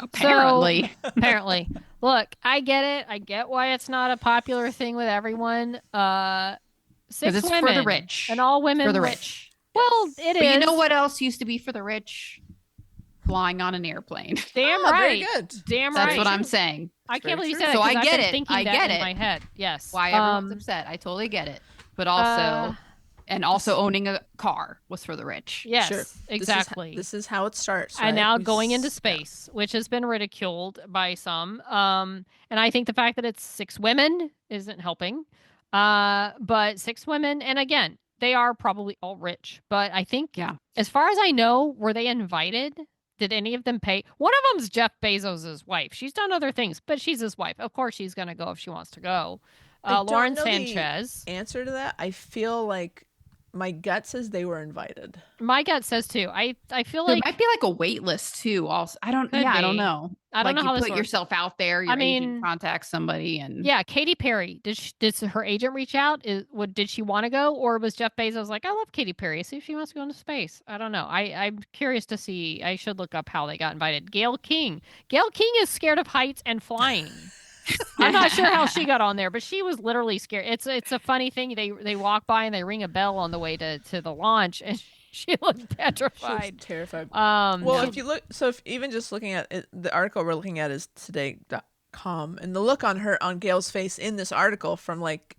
Apparently. So, apparently. Look, I get it. I get why it's not a popular thing with everyone. Because 6 it's women. for the rich. And all It's women for the rich. Well, it But is. you know what else used to be for the rich? Flying on an airplane. Damn Ah, right. very good. Damn That's right. what I'm saying. I It's can't very believe you true. said So that I because get I've been it. thinking I that get in it. my head. Yes. Why everyone's upset. I totally get it. But also, and also owning a car was for the rich. Yes, Sure. exactly. This is how it starts. And right? now We going into yeah. space, which has been ridiculed by some. And I think the fact that it's 6 women isn't helping. But 6 women, and again, they are probably all rich. But I think, Yeah. as far as I know, were they invited? Did any of them pay? One of them's Jeff Bezos' wife. She's done other things, but she's his wife. Of course, she's going to go if she wants to go. I don't Lauren know the Sanchez. answer to that. I feel like my gut says they were invited. My gut says too. I feel There like might be like a wait list too. Also, I don't. Could Yeah, I don't be. know. I don't like know you how this put works. yourself out there. Your I agent mean, contacts somebody, and yeah, Katy Perry. Did her agent reach out? Did she want to go, or was Jeff Bezos like, I love Katy Perry. See if she wants to go into space. I don't know. I'm curious to see. I should look up how they got invited. Gail King. Gail King is scared of heights and flying. I'm not sure how she got on there, but she was literally scared. It's a funny thing. They walk by and they ring a bell on the way to the launch, and she looked She was petrified. terrified. Um, Well, no. if you look, so if even just looking at it, the article we're looking at is today.com, and the look on Gail's face in this article from like,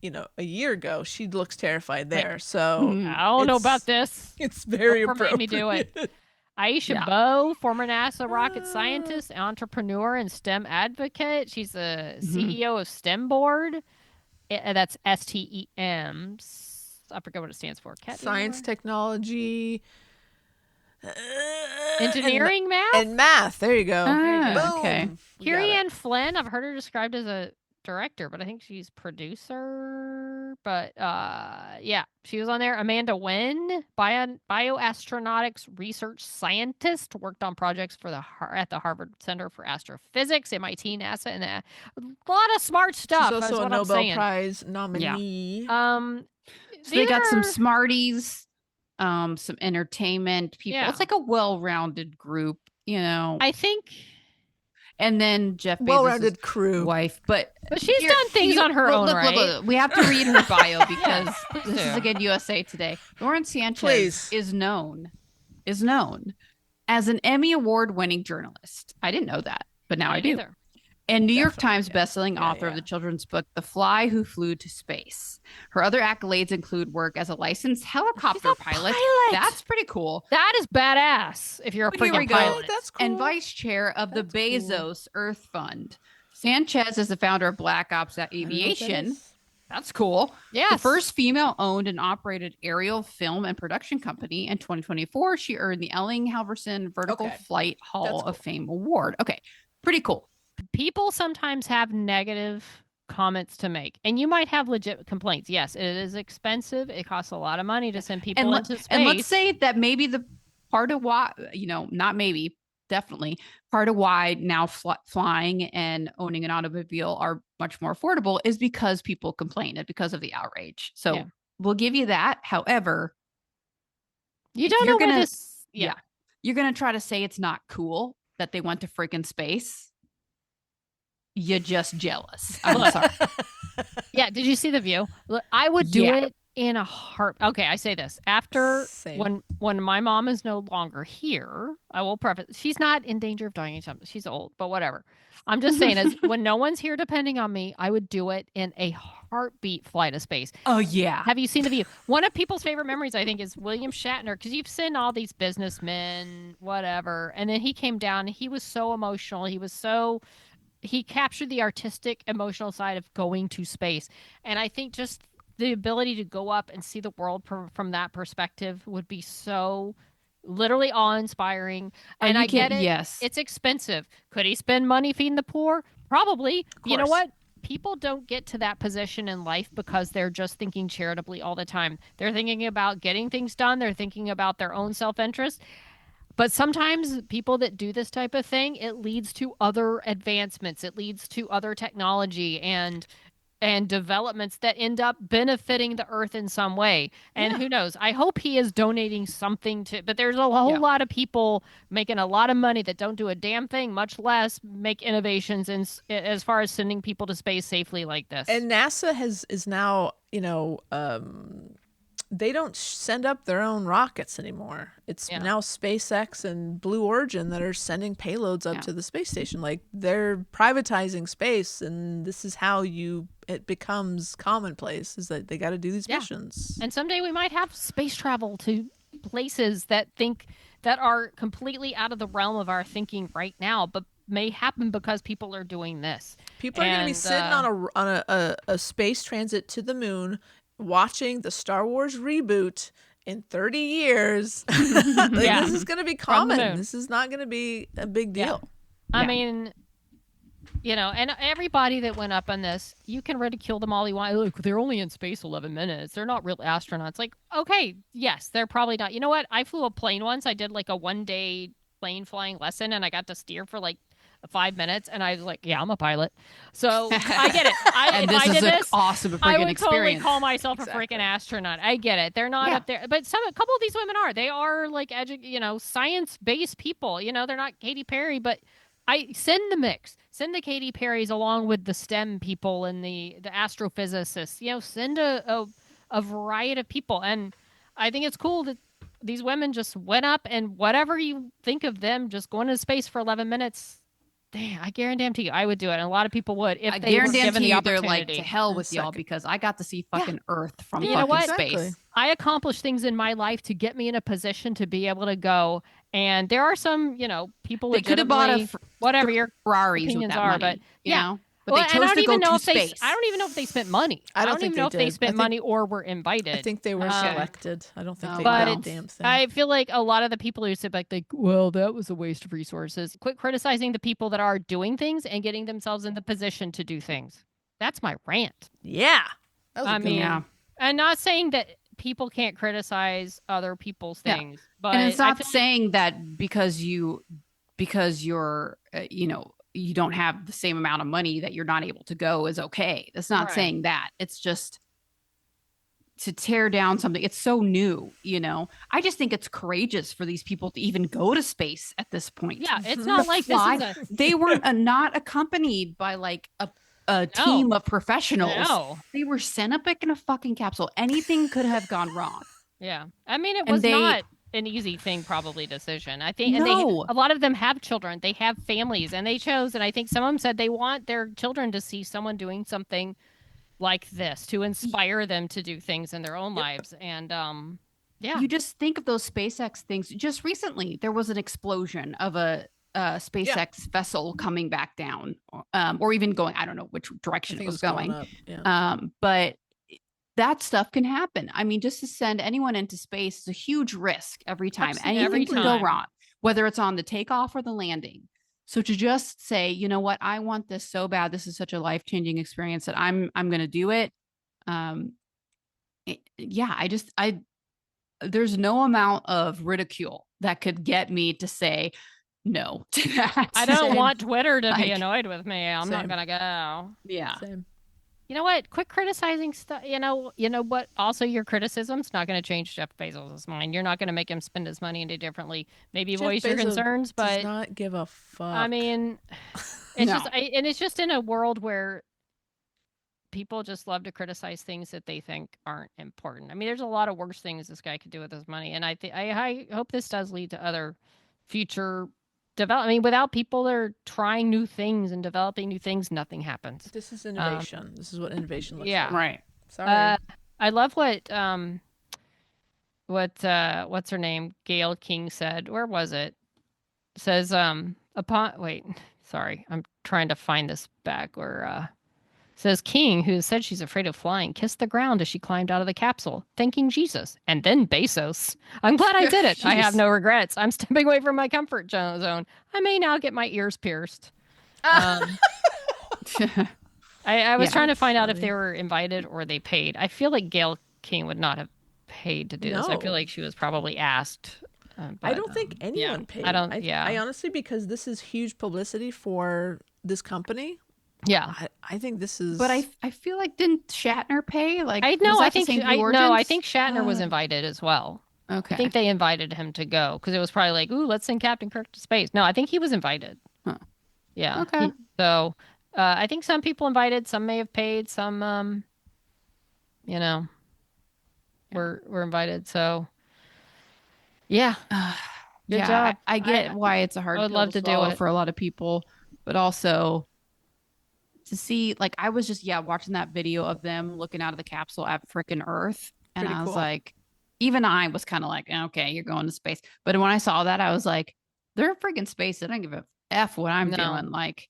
a year ago, she looks terrified there. So Mhm. I don't know it's- about this. it's very Don't made me do it. appropriate. Aisha Yeah. Bowe, former NASA rocket scientist, entrepreneur, and STEM advocate. She's the CEO of STEM Board. That's STEM. I forget what it stands for. Kat, do you Science, remember? technology, Engineering, math. and math. There you go. Ah, Boom. okay. We got Carrie it. Ann Flynn. I've heard her described as a director, but I think she's producer. But yeah, she was on there. Amanda Wen, bioastronautics research scientist, worked on projects for at the Harvard Center for Astrophysics, MIT, NASA, and a lot of smart stuff. She's Is also a what I'm Nobel saying. Prize nominee. So they got some are- smarties, some entertainment people. Yeah. It's like a well-rounded group, I think, And then Jeff Bezos' Well-rounded crew. wife, but she's here- done things on her own, look, right? Look, we have to read her bio because please this is do. again USA Today. Lauren Sanchez Please. is known as an Emmy Award-winning journalist. I didn't know that, but now I do. Either. And New York Definitely, Times bestselling author of the children's book The Fly Who Flew to Space. Her other accolades include work as a licensed helicopter pilot. That's pretty cool. That is badass. If you're a Here we freaking go. pilot. That's cool. And vice chair of the That's cool. Bezos Earth Fund. Sanchez is the founder of Black Ops Aviation. That's cool. Yes. The first female owned and operated aerial film and production company. In 2024, she earned the Elling Halverson Vertical Okay. Flight Hall That's of Fame Award. Okay. Pretty cool. People sometimes have negative comments to make, and you might have legit complaints. Yes, it is expensive. It costs a lot of money to send people into space. And let's say that maybe the part of why, not maybe, definitely part of why now flying and owning an automobile are much more affordable is because people complain and because of the outrage. So Yeah. we'll give you that. However, you if don't know you're where gonna- this. Yeah. you're going to try to say it's not cool that they went to freaking space. You're just jealous. I'm sorry. Yeah. Did you see the view? Look, I would do Yeah. it in a heart. Okay, I say this after Same. when my mom is no longer here. I will preface. She's not in danger of dying. She's old, but whatever. I'm just saying, is when no one's here depending on me, I would do it in a heartbeat. Fly to space. Oh, yeah. Have you seen the view? One of people's favorite memories, I think, is William Shatner, because you've seen all these businessmen, whatever, and then he came down. And he was so emotional. He captured the artistic, emotional side of going to space, and I think just the ability to go up and see the world from that perspective would be so literally awe-inspiring. And I get it. Yes. It's expensive. Could he spend money feeding the poor? Probably. You know course. what? People don't get to that position in life because they're just thinking charitably all the time. They're thinking about getting things done. They're thinking about their own self-interest. But sometimes people that do this type of thing, it leads to other advancements. It leads to other technology and developments that end up benefiting the earth in some way. And who knows? I hope he is donating something to, but there's a whole lot of people making a lot of money that don't do a damn thing, much less make innovations in as far as sending people to space safely like this. And NASA is now, they don't send up their own rockets anymore. It's now SpaceX and Blue Origin that are sending payloads up to the space station. Like, they're privatizing space, and this is how it becomes commonplace, is that they got to do these missions. And someday we might have space travel to places that are completely out of the realm of our thinking right now, but may happen because people are doing this. People are going to be sitting on a space transit to the moon, watching the Star Wars reboot in 30 years. This is going to be common. This is not going to be a big deal. I mean, and everybody that went up on this, you can ridicule them all you want. Look, they're only in space 11 minutes. They're not real astronauts. Like, okay, yes, they're probably not. You know what? I flew a plane once. I did like a 1-day plane flying lesson, and I got to steer for like 5 minutes, and I was like, yeah, I'm a pilot. So I get it. And this is an awesome I freaking would totally experience. call myself a freaking astronaut. I get it. They're not up there, but a couple of these women are. They are like science-based people. They're not Katy Perry, but I send the mix. Send the Katy Perrys along with the STEM people and the astrophysicists. Send a variety of people, and I think it's cool that these women just went up, and whatever you think of them, just going into space for 11 minutes. Damn, I guarantee you, I would do it, and a lot of people would if they were given the they're opportunity. like, to hell with y'all, because I got to see fucking Earth from You know fucking what? space. I accomplished things in my life to get me in a position to be able to go. And there are some, people They could have bought legitimately, whatever your Ferraris with opinions that are, money, but you yeah. know? But Well, they and I chose don't to go even know to if space. I don't even know if they spent money. I don't even think know they if they did. spent money or were invited. I think they were selected. I don't think they but did a it's, damn thing. I feel like a lot of the people who said like, well, that was a waste of resources. Quit criticizing the people that are doing things and getting themselves in the position to do things. That's my rant. Yeah. That was a I good mean, one. Yeah. I'm not saying that people can't criticize other people's Yeah. things, but And it's I not feel like saying that because you're you don't have the same amount of money that you're not able to go is okay. That's not Right. saying that. It's just to tear down something. It's so new, I just think it's courageous for these people to even go to space at this point. yeah, it's not like this Fly. is a They were not accompanied by like a No. team of professionals. no. They were sent up in a fucking capsule. Anything could have gone wrong. Yeah. I mean, it And was they- not an easy thing, probably decision. I think, and No. a lot of them have children, they have families, and they chose, and I think some of them said they want their children to see someone doing something like this to inspire them to do things in their own lives. And yeah, You just think of those SpaceX things. Just recently, there was an explosion of a SpaceX vessel coming back down, or even going. I don't know which I direction think it was going going. up. Yeah. But that stuff can happen. I mean, just to send anyone into space is a huge risk every time. Absolutely. Anything Every can time. go wrong, whether it's on the takeoff or the landing. So to just say, you know what, I want this so bad. This is such a life-changing experience that I'm going to do it. I there's no amount of ridicule that could get me to say no to that. I don't Same. want Twitter to be Like- annoyed with me. I'm not Same. gonna go. Yeah. Same. You know what? Quit criticizing stuff. You know what? Also, your criticism's not going to change Jeff Bezos' mind. You're not going to make him spend his money any differently. Maybe Jeff voice your Bezos concerns, Does but not give a fuck. I mean, it's No. just, and it's just in a world where people just love to criticize things that they think aren't important. I mean, there's a lot of worse things this guy could do with his money, and I hope this does lead to other future develop. I mean, without people that are trying new things and developing new things, nothing happens. This is innovation. This is what innovation looks yeah. like. Right. Sorry. I love what's her name? Gail King said. Where was it? Says sorry, I'm trying to find this back where says King, who said she's afraid of flying, kissed the ground as she climbed out of the capsule, thanking Jesus, and then Bezos. I'm glad I did it. I have Jeez. no regrets. I'm stepping away from my comfort zone. I may now get my ears pierced. I was Yeah, trying to find out if funny. they were invited or they paid. I feel like Gail King would not have paid to do this. I feel No. like she was probably asked. I but, don't think anyone paid. I don't. I honestly, because this is huge publicity for this company. Yeah. I think this is. But I feel like didn't Shatner pay? Like I was know. that I the think same I Blue no. I Origins? think Shatner was invited as well. Okay. I think they invited him to go because it was probably like, ooh, let's send Captain Kirk to space. No, I think he was invited. Huh. Yeah. Okay. So I think some people invited, some may have paid, some were invited. So yeah. Good yeah, job. I get why it's a hard I would pill love to to do swallow it. for a lot of people, but also to see, like, I was just watching that video of them looking out of the capsule at freaking Earth, and Pretty I was cool. like, even I was kind of like, okay, you're going to space. But when I saw that, I was like, they're in freaking space. They don't give a f what I'm No. doing. Like,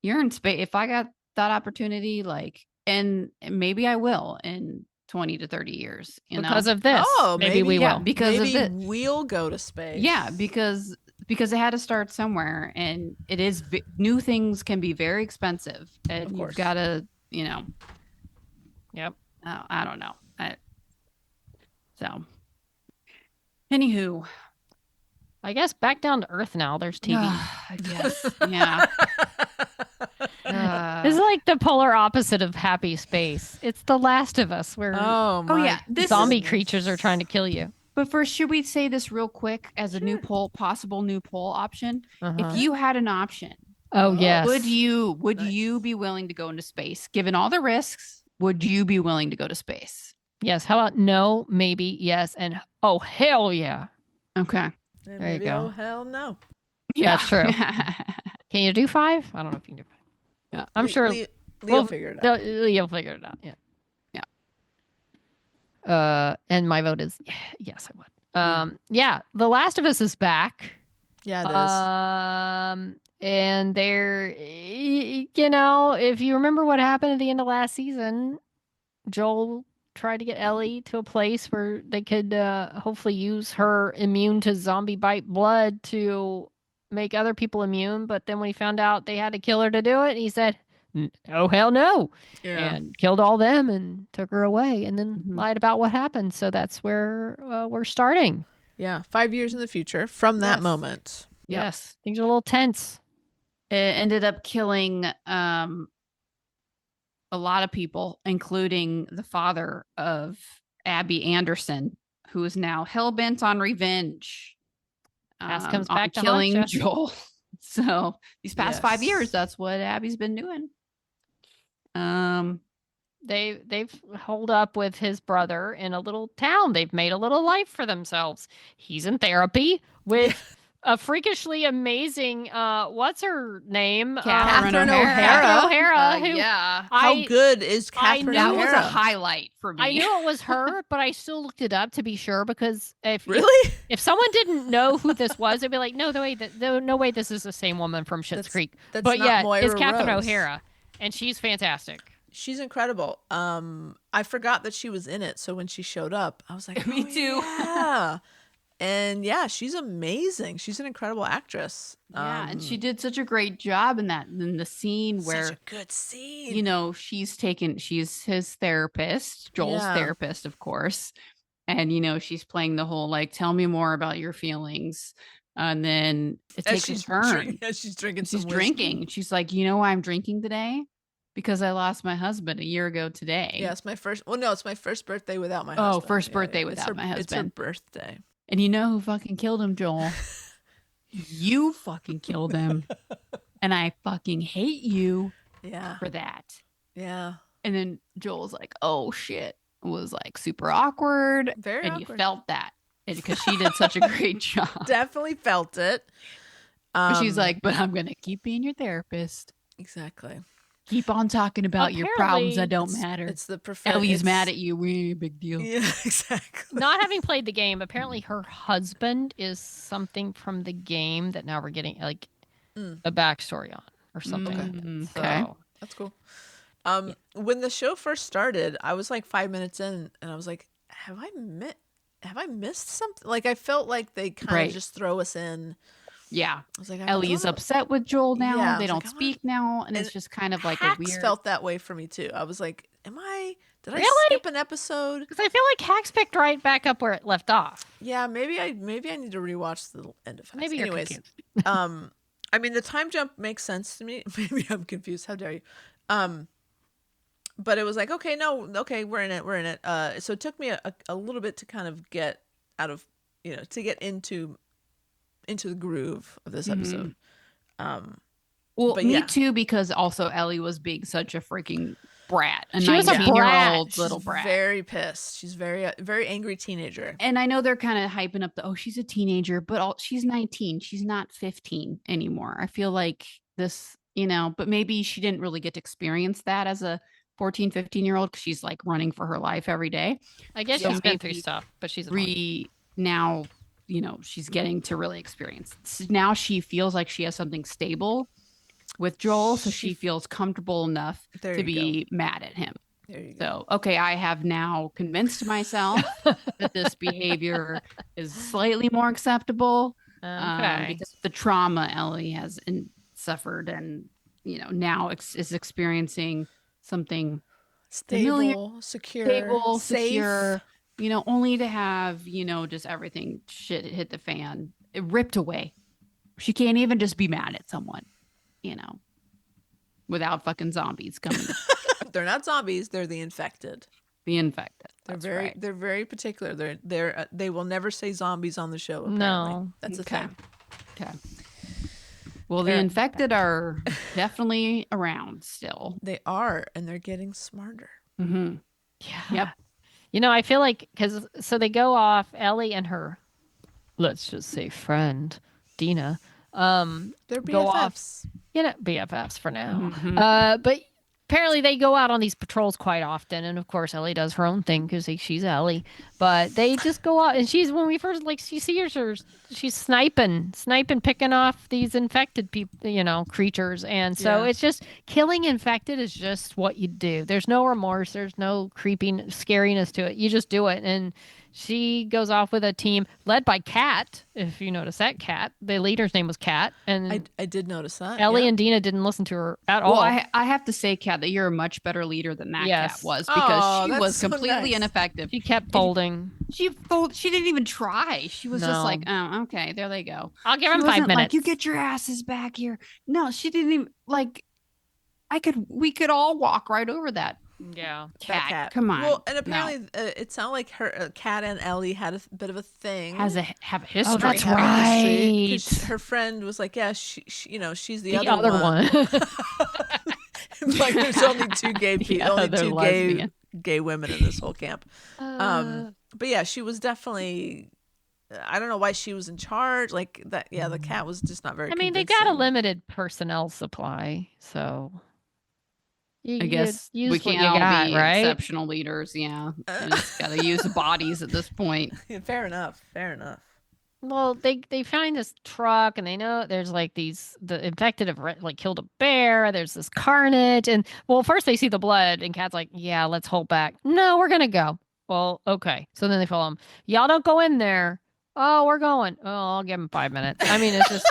you're in space. If I got that opportunity, like, and maybe I will in 20 to 30 years, Because of this. Oh, maybe we yeah, will. because maybe of it. we'll go to space. Yeah, because it had to start somewhere, and it is new things can be very expensive, and Of you've course. got to, Yep. I don't know. So, anywho, I guess back down to Earth now. There's TV. I guess, yeah. This is like the polar opposite of happy space. It's The Last of Us, where Oh my. yeah, this zombie goodness. creatures are trying to kill you. But first, should we say this real quick as a new poll, possible new poll option? Uh-huh. If you had an option, Oh yes. would you Nice. be willing to go into space, given all the risks? Would you be willing to go to space? Yes. How about no, maybe, yes, and oh hell yeah. Okay. And There you maybe, go. Oh hell no. That's true. Can you do 5? I don't know if you can do 5. Yeah. I'm sure Leo Well, figured it out. you'll figure it out. Yeah. Yeah. And my vote is yes, I would. Yeah, The Last of Us is back. Yeah, it is. And they're, you know, if you remember what happened at the end of last season, Joel tried to get Ellie to a place where they could hopefully use her immune to zombie bite blood to make other people immune. But then when he found out they had to kill her to do it, he said, "Oh hell no!" Yeah. and killed all them and took her away, and then Mhm. lied about what happened. So that's where we're starting. Yeah. 5 years in the future from that Yes. moment. Yep. Yes, things are a little tense. It ended up killing a lot of people, including the father of Abby Anderson, who is now hell bent on revenge. Past comes on back to haunt killing ya. Joel. So these past 5 Yes. years, that's what Abby's been doing. They've holed up with his brother in a little town. They've made a little life for themselves. He's in therapy with a freakishly amazing what's her name? Catherine Catherine O'Hara. O'Hara. O'Hara, who Yeah. How good is I Catherine knew That it was O'Hara? a highlight for me. I knew it was her, but I still looked it up to be sure because Really? if someone didn't know who this was, they'd be like, no way, no way, this is the same woman from Schitt's That's- Creek. that's But not yeah, Moira it's Catherine Rose. O'Hara, and she's fantastic. She's incredible. I forgot that she was in it, so when she showed up, I was like, Me "Oh, too." Yeah. And yeah, she's amazing. She's an incredible actress. Yeah, and she did such a great job in the scene such where a good scene. you know she's his therapist, Joel's Yeah. therapist, of course, and you know she's playing the whole like tell me more about your feelings, and then it As takes a she's turn. as she's drinking She's some whiskey. drinking. She's like, you know why I'm drinking today? Because I lost my husband a year ago today. Yeah, it's my first. Well, no, it's my first birthday without my Oh, husband. first Yeah, birthday yeah. without my It's her husband. birthday. And you know who fucking killed him, Joel? You fucking killed him. And I fucking hate you Yeah, for that. yeah. And then Joel's like, oh shit. It was like super awkward. Very and awkward. you felt that because she did such a great job. Definitely felt it. But she's like, but I'm going to keep being your therapist. exactly. Keep on talking about your problems that don't matter. It's the Ellie's mad at you. We big deal. Yeah, exactly. Not having played the game, apparently her husband is something from the game that now we're getting like a backstory on or something. Okay. So, That's cool. When the show first started, I was like 5 minutes in, and I was like, "Have I missed something?" Like I felt like they kind of Right. just throw us in. Yeah. I was like, Ellie's don't know. upset with Joel now. Yeah, I they was don't like, I wanna- speak now. And it's and just kind of like Hacks a weird. felt that way for me too. I was like, Did I Really? skip an episode? because I feel like Hacks picked right back up where it left off. Yeah, maybe I need to rewatch the end of Hacks. Maybe you're Anyways, confused. I mean the time jump makes sense to me. Maybe I'm confused. How dare you? But it was like, okay, no, okay, we're in it. So it took me a little bit to kind of get out of, to get into the groove of this episode. Well, but me yeah. too, because also Ellie was being such a freaking brat. A She was a 19-year-old She's little brat. very pissed. She's very angry teenager. And I know they're kind of hyping up she's a teenager, but she's 19. She's not 15 anymore. I feel like this, but maybe she didn't really get to experience that as a 14, 15-year-old because she's like running for her life every day. I guess So she's been through maybe stuff, but she's a 20. Now, she's getting to really experience. So now she feels like she has something stable with Joel, so she feels comfortable enough There to you be mad at him. There you go. So, okay, I have now convinced myself that this behavior is slightly more acceptable Okay. because the trauma Ellie has suffered and, now is experiencing something familiar, Stable, secure, stable, safe. secure, only to have, just everything shit hit the fan, it ripped away. She can't even just be mad at someone, without fucking zombies coming. They're not zombies. They're the infected. The infected. They're That's very right. they're very particular. They will never say zombies on the show. Apparently. No. That's a Okay. thing. Okay. Well, the They're- infected are definitely around still. They are, and they're getting smarter. Mm-hmm. Yeah. Yep. I feel like so they go off, Ellie and her, let's just say friend, Dina, They're go off, BFFs. BFFs for now. Mhm. But apparently they go out on these patrols quite often, and of course Ellie does her own thing because she's Ellie. But they just go out, and she's when we first like she sees her, she's sniping, picking off these infected people, creatures, and so Yeah. it's just killing infected is just what you do. There's no remorse, there's no creeping scariness to it. You just do it, and she goes off with a team led by Kat. If you notice that Kat, the leader's name was Kat, and I did notice that. Ellie yeah. and Dina didn't listen to her at Well, all. I have to say, Kat, that you're a much better leader than that Yes. Cat was Oh, because she that's was so completely nice. ineffective. She kept folding. She didn't even try. She was just No. like, oh, okay, there they go. I'll give She him 5 wasn't minutes. like, you get your asses back here. No, she didn't even like. We could all walk right over that. Yeah. That Cat, come on. Well, and No. apparently it sounded like her Kat and Ellie had a bit of a thing. have a history. Oh, that's Have a history, right. 'cause her friend was like, yeah, she she's the, The other, other one. one. Like there's only two gay people, only other two lesbian. gay women in this whole camp. But yeah, she was definitely. I don't know why she was in charge. Like that. Yeah, the cat was just not very. I mean, they got a convincing. limited personnel supply, so I guess use we what can't you all got, be right? exceptional leaders. Yeah, and just gotta use the bodies at this point. Yeah, fair enough. Fair enough. Well, they find this truck and they know there's like the infected have like killed a bear. There's this carnage, and well, first they see the blood, and Kat's like, "Yeah, let's hold back. No, we're gonna go." Well, okay. So then they follow him. Y'all don't go in there. Oh, we're going. Oh, I'll give him 5 minutes. I mean, it's just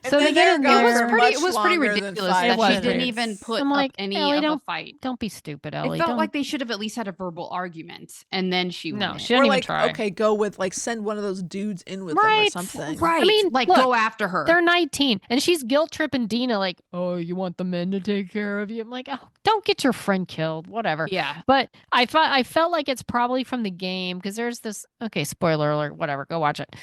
And so they then get their in guns there. are much It was pretty longer than ridiculous 5 that she minutes. didn't even put I'm like, up any Ellie, of a don't fight. don't be stupid, It Ellie. felt Don't. like they should have at least had a verbal argument, and then she No, went she in. didn't Or even like, try. okay, go with like send one of those dudes in with them or Right, something. Right. I mean, like look, go after her. They're 19, and she's guilt tripping Dina like, "Oh, you want the men to take care of you?" I'm like, "Oh, don't get your friend killed, whatever." Yeah. But I felt like it's probably from the game because there's this. Okay, spoiler alert. Whatever, go watch it.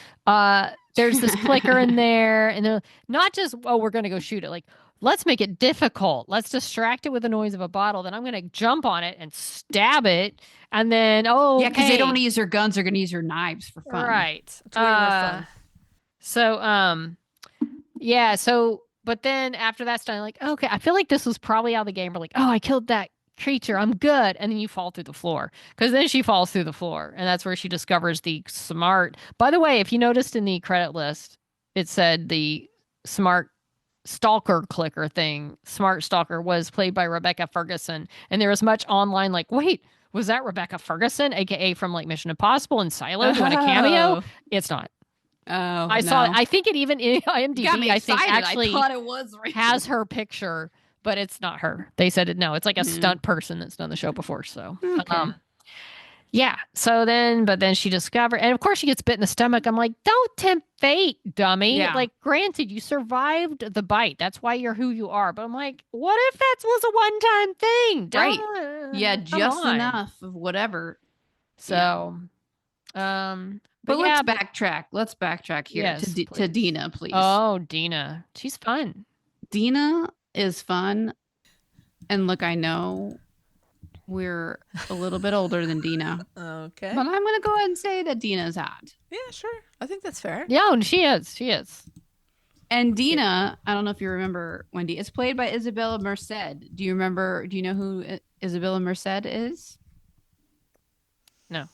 There's this clicker in there, and they're not just, "Oh, we're gonna go shoot it." Like, let's make it difficult. Let's distract it with the noise of a bottle. Then I'm gonna jump on it and stab it, and then Yeah, because they don't okay. use their guns; they're going to use their knives for fun. Right. It's way more fun. So, yeah, but then after that's done, like, okay, I feel like this was probably out of the game. We're like, oh, I killed that creature. I'm good. And then you fall through the floor. Because then she falls through the floor. And that's where she discovers the smart. By the way, if you noticed in the credit list, it said the smart stalker clicker thing, smart stalker, was played by Rebecca Ferguson. And there was much online like, wait, was that Rebecca Ferguson, aka from like Mission Impossible and Silo, doing a cameo? It's not. Oh, I saw it. I think it even in IMDb, got me I think excited. actually I thought it was right. has her picture, but it's not her. They said it. No, it's like a Yeah. stunt person that's done the show before. So, Okay. yeah. So but then she discovered, and of course she gets bit in the stomach. I'm like, don't tempt fate, dummy. Yeah. Like, granted, you survived the bite. That's why you're who you are. But I'm like, what if that was a one-time thing? Right. Yeah, Come just on. enough of whatever. So, But yeah, let's backtrack. Let's backtrack here Yes, to please. Dina, please. Oh, Dina, she's fun. Dina is fun. And look, I know we're a little bit older than Dina, Okay. but I'm going to go ahead and say that Dina's hot. Yeah, sure. I think that's fair. Yeah, and she is. She is. And Dina, I don't know if you remember, Wendy, it's played by Isabella Merced. Do you know who Isabella Merced is? No.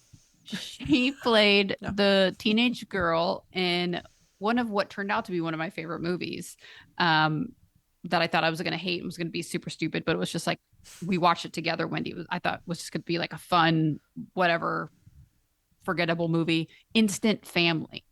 She played No. the teenage girl in one of what turned out to be one of my favorite movies that I thought I was going to hate and was going to be super stupid, but it was just like, we watched it together, Wendy. I thought was just going to be like a fun, whatever, forgettable movie, Instant Family.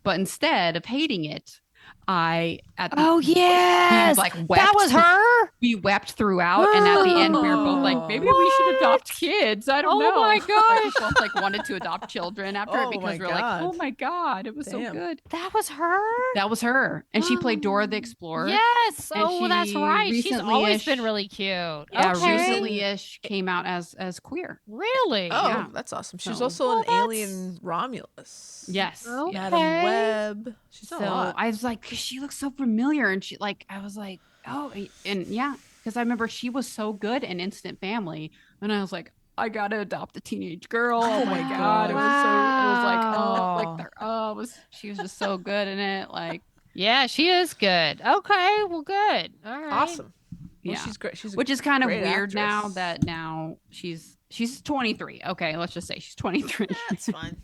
But instead of hating it, Oh yes, like that wept. was her. We wept throughout, and at the end, we were both like, maybe we should adopt kids. I don't Oh know. my Like, gosh. we both like wanted to adopt children after it Oh because my we were like, God. oh my God, it was Damn. so good. That was her. That was her. And she played Dora the Explorer. Yes. And Oh, that's she right. She's always recently-ish- been really cute. Yeah, Okay. recently-ish came out as queer. Really? Oh, Yeah. that's awesome. She's So- also Well, an alien Romulus. Yes. Oh. Yeah. Madam Okay. Web. She's So a lot. I was like, 'cause she looks so familiar, and I was like, oh, and yeah, because I remember she was so good in Instant Family, and I was like, I gotta adopt a teenage girl. Oh my God, it was so. It was like, Wow. she was just so good in it. Like, Yeah, she is good. Okay. Well, good. All right. Awesome. Well, she's great. She's a which is kind of great weird now actress. that now she's 23. Okay, let's just say she's 23. That's fine.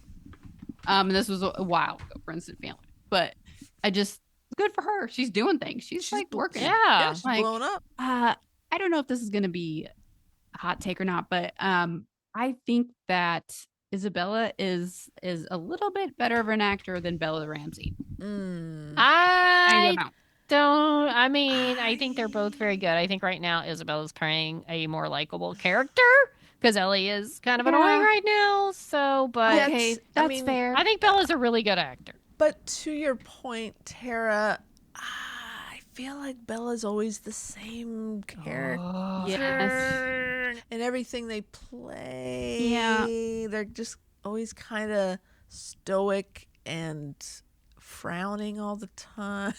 And this was a while ago for Instant Family, but I just good for her. She's doing things. She's like working. Yeah. She's Like, blowing up. I don't know if this is going to be a hot take or not, but I think that Isabella is a little bit better of an actor than Bella Ramsey. I don't know. don't. I mean, I think they're both very good. I think right now Isabella's playing a more likable character because Ellie is kind of annoying right now. So, but Yeah, Okay, it's- that's I mean, fair. I think Bella's a really good actor. But to your point, Tara, I feel like Bella's always the same character. Yes. And everything they play. Yeah. They're just always kind of stoic and frowning all the time.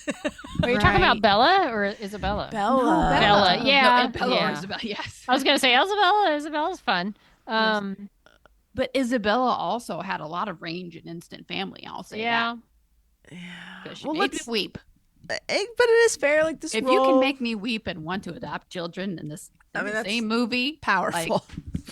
Are you talking about Right. Bella or Isabella? Bella. No, Bella, yeah, Bella yeah. or Isabella, yes. I was gonna say Isabella's fun. But Isabella also had a lot of range in Instant Family. I'll say Yeah. that. Yeah. She Well, made me let's, weep. but it is fair. Like this If role, you can make me weep and want to adopt children in this I mean, the that's same movie, powerful.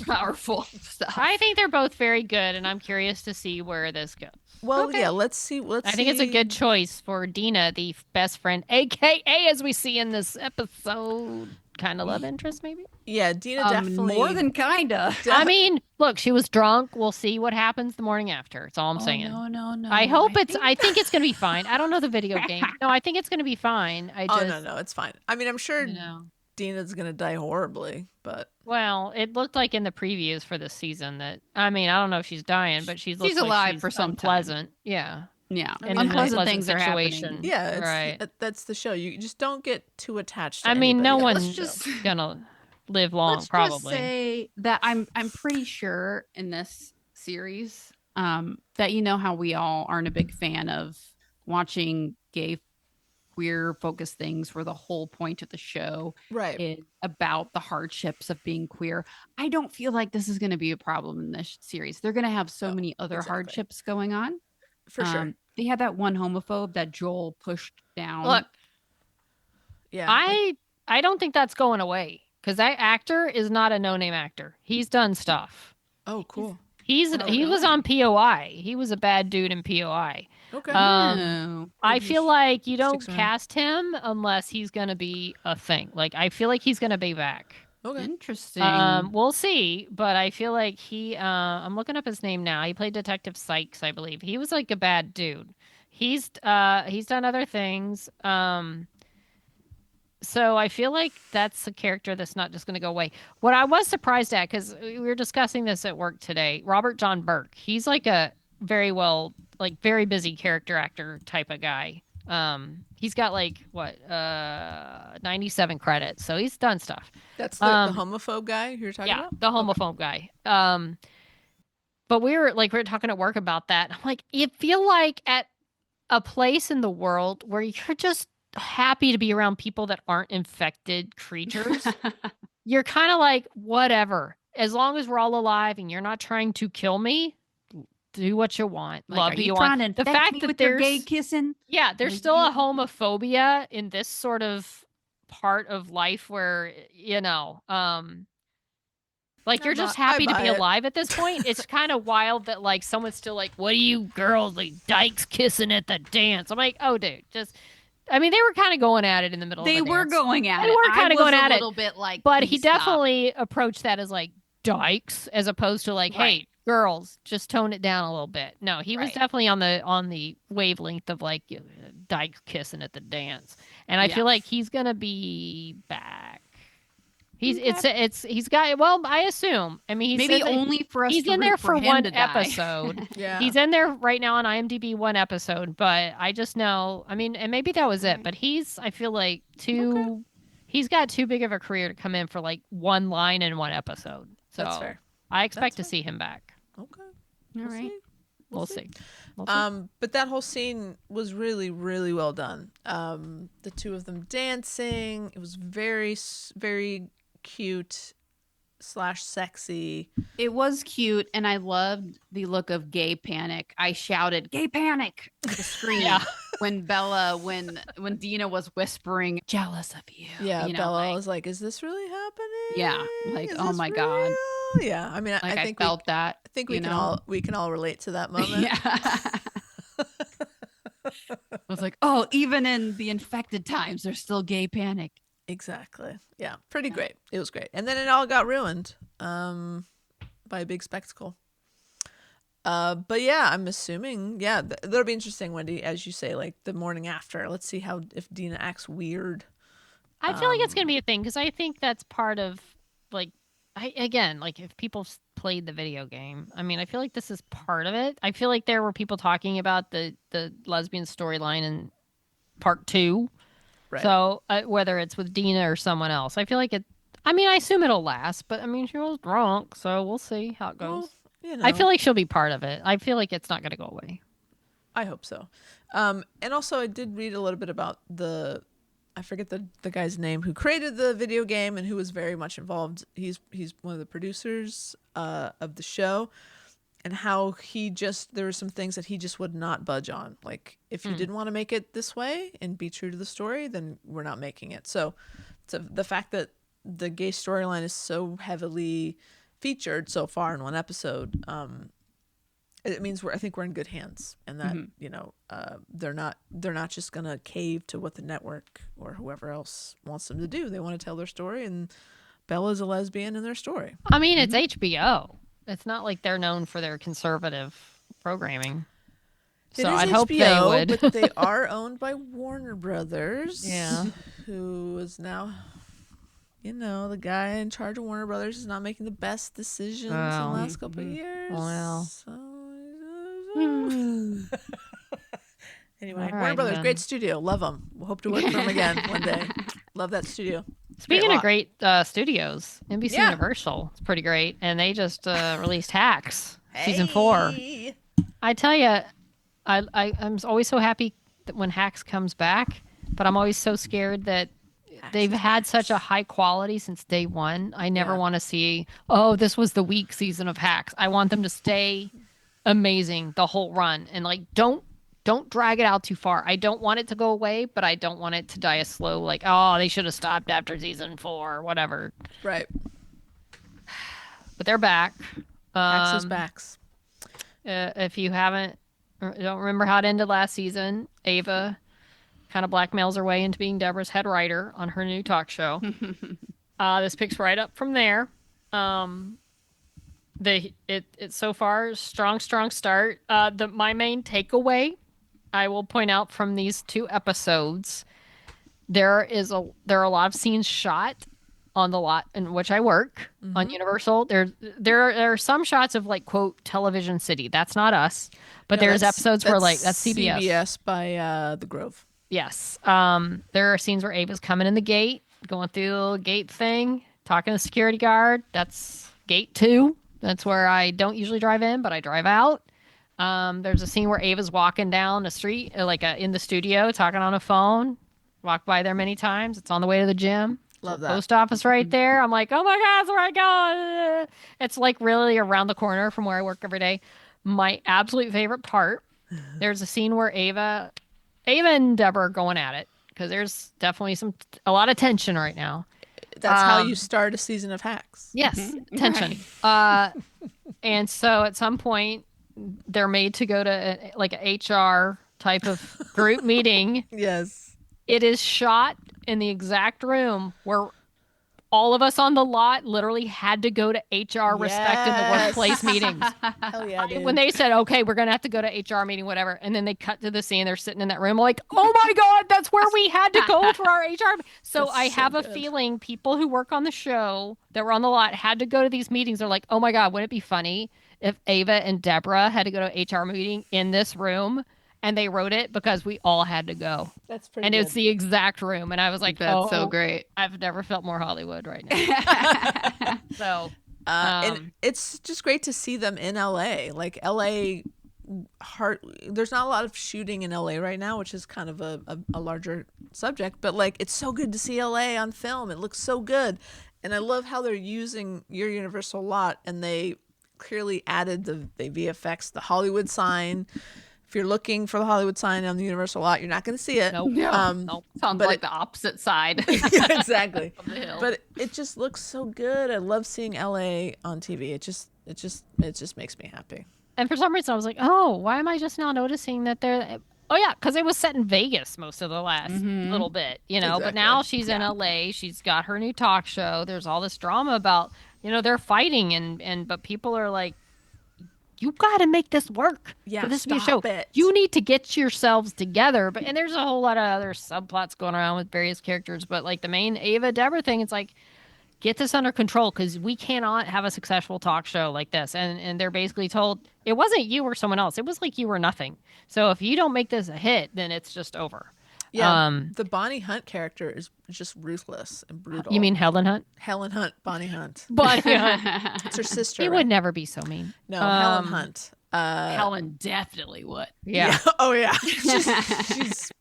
powerful stuff. I think they're both very good, and I'm curious to see where this goes. Well, Okay. yeah. Let's see. I think it's a good choice for Dina, the best friend, aka as we see in this episode, kind of love interest, maybe. Yeah, Dina definitely more than kinda. I mean, look, she was drunk. We'll see what happens the morning after. That's all I'm saying. No. I hope I think it's gonna be fine. I don't know the video game. No, I think it's gonna be fine. I just, Oh no, it's fine. I mean, I'm sure you know. Dina's gonna die horribly, but Well, it looked like in the previews for this season that I mean, I don't know if she's dying, but she's like alive for some time. unpleasant. Yeah. Yeah, I mean, unpleasant unpleasant things are situation. happening. yeah, it's, Right. that's the show. You just don't get too attached. To I mean, no anybody one's else. just- gonna live long, Let's probably. just say that I'm pretty sure in this series that you know how we all aren't a big fan of watching gay queer focused things where the whole point of the show right. is about the hardships of being queer. I don't feel like this is going to be a problem in this series. They're going to have so Oh, many other exactly. hardships going on. For sure. They had that one homophobe that Joel pushed down. Look, Yeah. I don't think that's going away because that actor is not a no-name actor. He's done stuff. Oh, cool. He really? was on POI. He was a bad dude in POI. Okay. Oh. I feel like you don't sticks around. cast him unless he's gonna be a thing. Like I feel like he's gonna be back. okay. Interesting. We'll see, but I feel like he. I'm looking up his name now. He played Detective Sykes, I believe. He was like a bad dude. He's done other things. So I feel like that's a character that's not just going to go away. What I was surprised at, because we were discussing this at work today, Robert John Burke. He's like a very very busy character actor type of guy. He's got like 97 credits, so he's done stuff. That's the homophobe guy you're talking Yeah, about? the homophobe guy. But we were talking at work about that. I'm like, you feel like at a place in the world where you're just happy to be around people that aren't infected creatures. You're kind of like, whatever. As long as we're all alive and you're not trying to kill me, do what you want. Like, Love are who you you trying want. to The infect fact me that with your there's gay kissing? yeah, there's Like, still a yeah. homophobia in this sort of part of life where like you're just happy to buy be it. alive at this point. It's kind of wild that like someone's still like, "What are you girls like dykes kissing at the dance?" I'm like, "Oh, dude, just." I mean, they were kind of going at it in the middle. They of the were dance. going at They it. were kinda I was going at a it, little bit like, But "Please he stop." definitely approached that as like dykes, as opposed to like, Right. "Hey, girls, just tone it down a little bit." No, he was Right. definitely on the wavelength of like dykes kissing at the dance, and I Yeah. feel like he's gonna be back. He's Okay. he's got well, I assume. I mean, he Maybe said that only for us he's to in there root for him one to die. episode. Yeah. He's in there right now on IMDb one episode, but I just know. I mean, and maybe that was it. Right. But I feel like too. He's got too big of a career to come in for like one line in one episode. So That's fair. I expect That's to see him back. Okay. All We'll right. see. We'll see. We'll see. But that whole scene was really, really well done. The two of them dancing. It was very, very cute / sexy. It was cute, and I loved the look of gay panic. I shouted, "Gay panic!" at the screen. Yeah. when Bella, when Dina was whispering, jealous of you. Yeah, you know, Bella like, was like, "Is this really happening? yeah, like, Is oh this my God. real?" Yeah, I mean, Like, I I think felt that, I think you know? we can all relate to that moment. Yeah. I was like, oh, even in the infected times, there's still gay panic. Exactly. Yeah, pretty Yeah. great. It was great, and then it all got ruined by a big spectacle. But yeah, I'm assuming, yeah, that'll be interesting, Wendy, as you say, like the morning after. Let's see how if Dina acts weird. I feel like it's going to be a thing because I think that's part of like again, like if people played the video game, I mean, I feel like this is part of it. I feel like there were people talking about the lesbian storyline in part 2. Right. So, whether it's with Dina or someone else, I feel like it I mean, I assume it'll last, but I mean, she was drunk, so we'll see how it Well, goes. you I feel know, like she'll be part of it. I feel like it's not going to go away. I hope so. And also I did read a little bit about I forget the guy's name who created the video game and who was very much involved. He's one of the producers of the show, and how there were some things that he just would not budge on. Like if you didn't want to make it this way and be true to the story, then we're not making it. So the fact that the gay storyline is so heavily featured so far in one episode, it means I think we're in good hands, and that they're not just gonna cave to what the network or whoever else wants them to do. They want to tell their story, and Bella's a lesbian in their story. I mean, it's HBO. It's not like they're known for their conservative programming. It So is I'd hope they HBO, would. but they are owned by Warner Brothers. Yeah. Who is now, the guy in charge of Warner Brothers is not making the best decisions in the Well, last couple of years. well. So, Hmm. anyway, All Warner right, Brothers, then. great studio. Love them. We'll hope to work for them again one day. Love that studio. Speaking lot. of great studios, NBC Yeah. Universal, it's pretty great, and they just released Hacks season 4. Hey! I tell you, I'm always so happy that when Hacks comes back, but I'm always so scared that they've had such a high quality since day one. I never Yeah. want to see, oh, this was the weak season of Hacks. I want them to stay amazing the whole run, and like don't drag it out too far. I don't want it to go away, but I don't want it to die a slow like, oh, they should have stopped after season 4 or whatever. Right. But they're back. Axis backs. If you haven't or don't remember how it ended last season, Ava kind of blackmails her way into being Deborah's head writer on her new talk show. This picks right up from there. It's so far strong start. My main takeaway, I will point out from these 2 episodes, there are a lot of scenes shot on the lot in which I work on Universal. There are some shots of like quote television city. That's not us, but No, there's that's- episodes where like that's CBS. CBS by the Grove. Yes. There are scenes where Ava's coming in the gate, going through the little gate thing, talking to the security guard. That's gate 2. That's where I don't usually drive in, but I drive out. There's a scene where Ava's walking down the street, in the studio, talking on a phone. Walked by there many times. It's on the way to the gym. Love that. Post office right there. I'm like, oh my God, that's where I go. It's like really around the corner from where I work every day. My absolute favorite part, there's a scene where Ava and Deborah are going at it because there's definitely a lot of tension right now. That's how you start a season of Hacks. Yes, tension. And so at some point, they're made to go to like an HR type of group meeting. Yes. It is shot in the exact room where all of us on the lot literally had to go to HR respect in the Yes. workplace meetings. Hell yeah, dude. When they said, okay, we're going to have to go to HR meeting, whatever. And then they cut to the scene. They're sitting in that room like, oh my God, that's where we had to go for our HR. So That's I so have a good. feeling people who work on the show that were on the lot had to go to these meetings. They're like, oh my God, wouldn't it be funny if Ava and Deborah had to go to an HR meeting in this room? And they wrote it because we all had to go. That's pretty And good. it's the exact room. And I was like, That's so oh, great. I've never felt more Hollywood right now. So, and it's just great to see them in LA. Like LA, there's not a lot of shooting in LA right now, which is kind of a larger subject. But like, it's so good to see LA on film. It looks so good, and I love how they're using your Universal lot, and they clearly added the VFX, the Hollywood sign If you're looking for the Hollywood sign on the Universal lot, you're not going to see it. Nope. No. Nope. Sounds but like it- the opposite side. Yeah, exactly. of the hill. But it just looks so good. I love seeing LA on TV. It just makes me happy. And for some reason, I was like, oh, why am I just now noticing that they're. Oh, yeah, because it was set in Vegas most of the last little bit, you know. But Exactly. now she's in LA. She's got her new talk show. There's all this drama about, you know, they're fighting. But people are like, you got to make this work Yeah, for this to be a show. stop it. You need to get yourselves together. And there's a whole lot of other subplots going around with various characters. But like the main Ava Deborah thing, it's like, get this under control because we cannot have a successful talk show like this. And they're basically told it wasn't you or someone else. It was like you were nothing. So if you don't make this a hit, then it's just over. Yeah, the Bonnie Hunt character is just ruthless and brutal. You mean Helen Hunt? Helen Hunt, Bonnie Hunt. But It's her sister. he right? would never be so mean. No, Helen Hunt. Helen definitely would. Yeah. Oh yeah. she's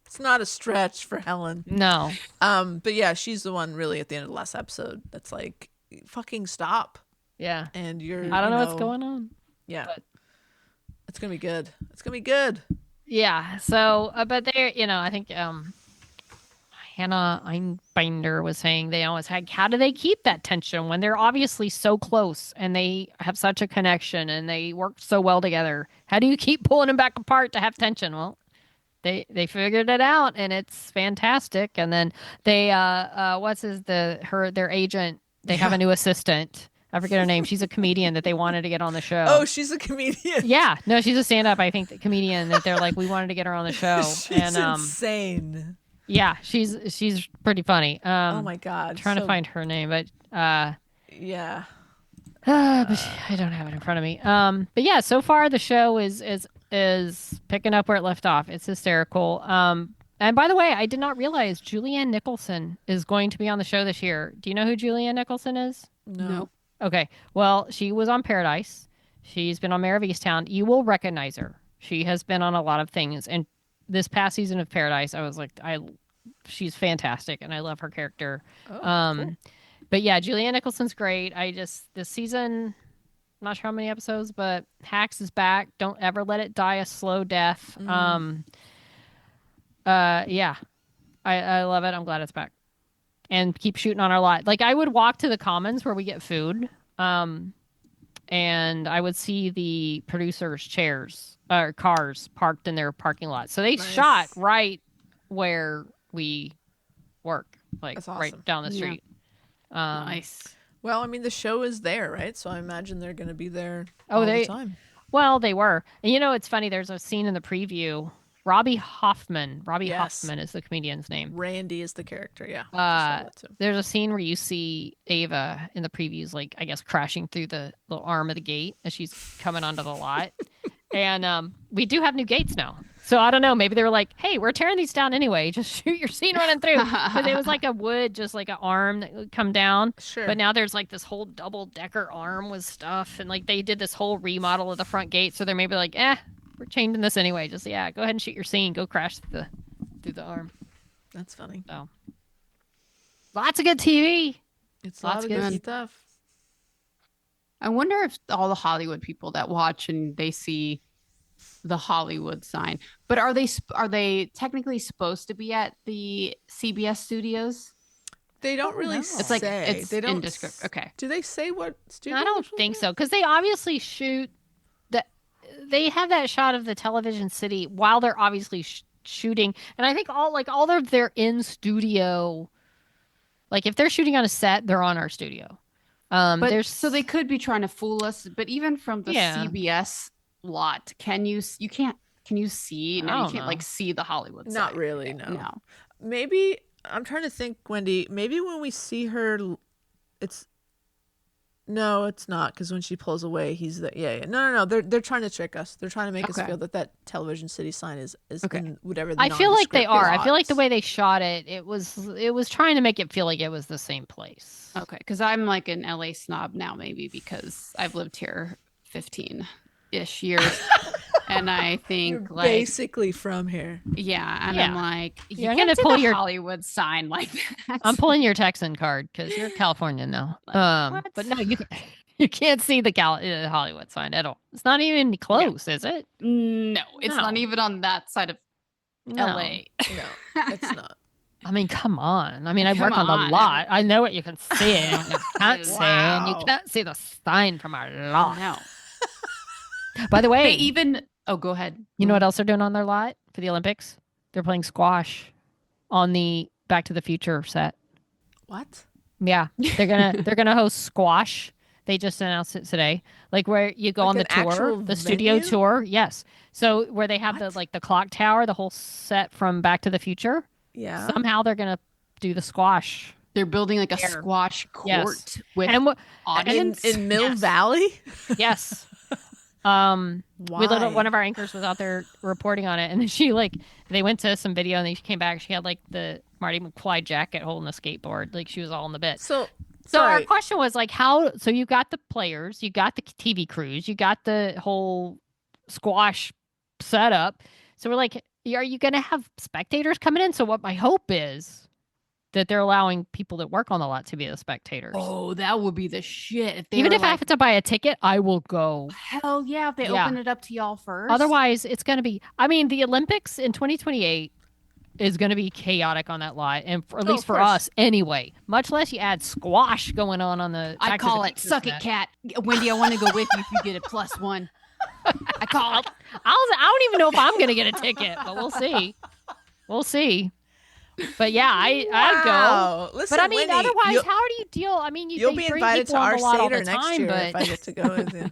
it's not a stretch for Helen. No. But yeah, she's the one really at the end of the last episode that's like, fucking stop. Yeah. And you're I don't know what's going on. Yeah. but- It's gonna be good. It's gonna be good. Yeah. So, but there, you know, I think Hannah Einbinder was saying they always had, how do they keep that tension when they're obviously so close and they have such a connection and they work so well together? How do you keep pulling them back apart to have tension? Well, they figured it out and it's fantastic. And then they their agent, they have a new assistant. I forget her name. She's a comedian that they wanted to get on the show. Oh, she's a comedian. Yeah, no, she's a stand-up. I think the comedian that they're like, we wanted to get her on the show, She's and insane. yeah, she's pretty funny. Oh my god. trying to find her name, but Yeah. but I don't have it in front of me. But yeah, so far the show is picking up where it left off. It's hysterical. And by the way, I did not realize Julianne Nicholson is going to be on the show this year. Do you know who Julianne Nicholson is? No. Nope. Okay. Well, she was on Paradise. She's been on Mayor of Easttown. You will recognize her. She has been on a lot of things. And this past season of Paradise, I was like, she's fantastic, and I love her character. Oh, Cool. But yeah, Julianne Nicholson's great. This season, I'm not sure how many episodes, but Hacks is back. Don't ever let it die a slow death. Yeah, I love it. I'm glad it's back. And keep shooting on our lot. Like I would walk to the commons where we get food, and I would see the producers' chairs or cars parked in their parking lot. So they Nice. shot right where we work, like That's right awesome. down the Yeah. street. Nice. Well, I mean, the show is there, right? So I imagine they're going to be there Oh, all they- the time. Well, they were. And you know, it's funny. There's a scene in the preview. Robbie Hoffman. Robbie Yes. Hoffman is the comedian's name. Randy is the character, yeah. I Uh, saw that too. There's a scene where you see Ava in the previews, like I guess crashing through the little arm of the gate as she's coming onto the lot. And we do have new gates now. So I don't know. Maybe they were like, "Hey, we're tearing these down anyway. Just shoot your scene running through." Because it was like a wood, just like an arm that would come down. Sure. But now there's like this whole double decker arm with stuff, and like they did this whole remodel of the front gate. So they're maybe like, we're changing this anyway. Just go ahead and shoot your scene. Go crash through the arm. That's funny. So lots of good TV. It's Lots lots of of good good- stuff. I wonder if all the Hollywood people that watch and they see the Hollywood sign, but are they technically supposed to be at the CBS studios? They don't really know. say. It's like it's they don't indescript. Okay. Do they say what studio? I don't it's think from? so because they obviously shoot that. They have that shot of the television city while they're obviously shooting, and I think all of their in studio. Like if they're shooting on a set, they're on our studio. But There's so they could be trying to fool us, but even from the Yeah. CBS lot, can you see? I No, you don't can't like know. see the Hollywood Not sign. really, no. No. Maybe I'm trying to think, Wendy. Maybe when we see her, it's no, it's not because when she pulls away, he's the yeah. No. They're trying to trick us. They're trying to make us Okay. feel that television city sign is Okay. in whatever. The I feel like they nondescript are. I feel like the lots. way they shot it, it was trying to make it feel like it was the same place. Okay, because I'm like an LA snob now, maybe because I've lived here 15-ish years, and I think You're like basically from here. yeah, and Yeah. I'm like, you Yeah, I'm can't gonna see pull the your- Hollywood sign like that. I'm pulling your Texan card because you're Californian now. What? But no, you You can't see the Hollywood sign at all. It's not even close, is it? No, it's not No. even on that side of No. LA. No, it's not. I mean, come on. I mean, I work Come on the on. lot. I know what you can see and what you can't see, and you Wow. can't see the sign from our lot. No. By the They way, even go ahead. you know what else they're doing on their lot for the Olympics? They're playing squash on the Back to the Future set. What? Yeah, they're gonna host squash. They just announced it today. Like where you go Like on the an tour, actual the studio venue? tour. Yes. So where they have What? the clock tower, the whole set from Back to the Future. Yeah. Somehow they're gonna do the squash. They're building like a There. squash court Yes. with And audience. In Mill Yes. Valley? yes. Why? One of our anchors was out there reporting on it, and then they went to some video, and then she came back. She had like the Marty McFly jacket holding a skateboard, like she was all in the bit. So So our sorry. question was like, how? So you got the players, you got the TV crews, you got the whole squash setup. So we're like, are you going to have spectators coming in? So what my hope is that they're allowing people that work on the lot to be the spectators. Oh, that would be the shit. If they Even were if I have to buy a ticket, I will go. hell yeah, if they Yeah. open it up to y'all first. Otherwise, it's going to be. I mean, the Olympics in 2028 is going to be chaotic on that lot, and at least of for course. us anyway. Much less you add squash going on the. I Back to call the it Future suck set. it, cat. Wendy, I want to go with you if you get a +1. I call it. I don't even know if I'm going to get a ticket, but we'll see. We'll see. But yeah, I'd go. Wow. Listen, But I mean, Wendy, otherwise, you'll, how do you deal? I mean, you'll they be bring invited to people on our the lot all Seder the next time, year but if I get to go with you.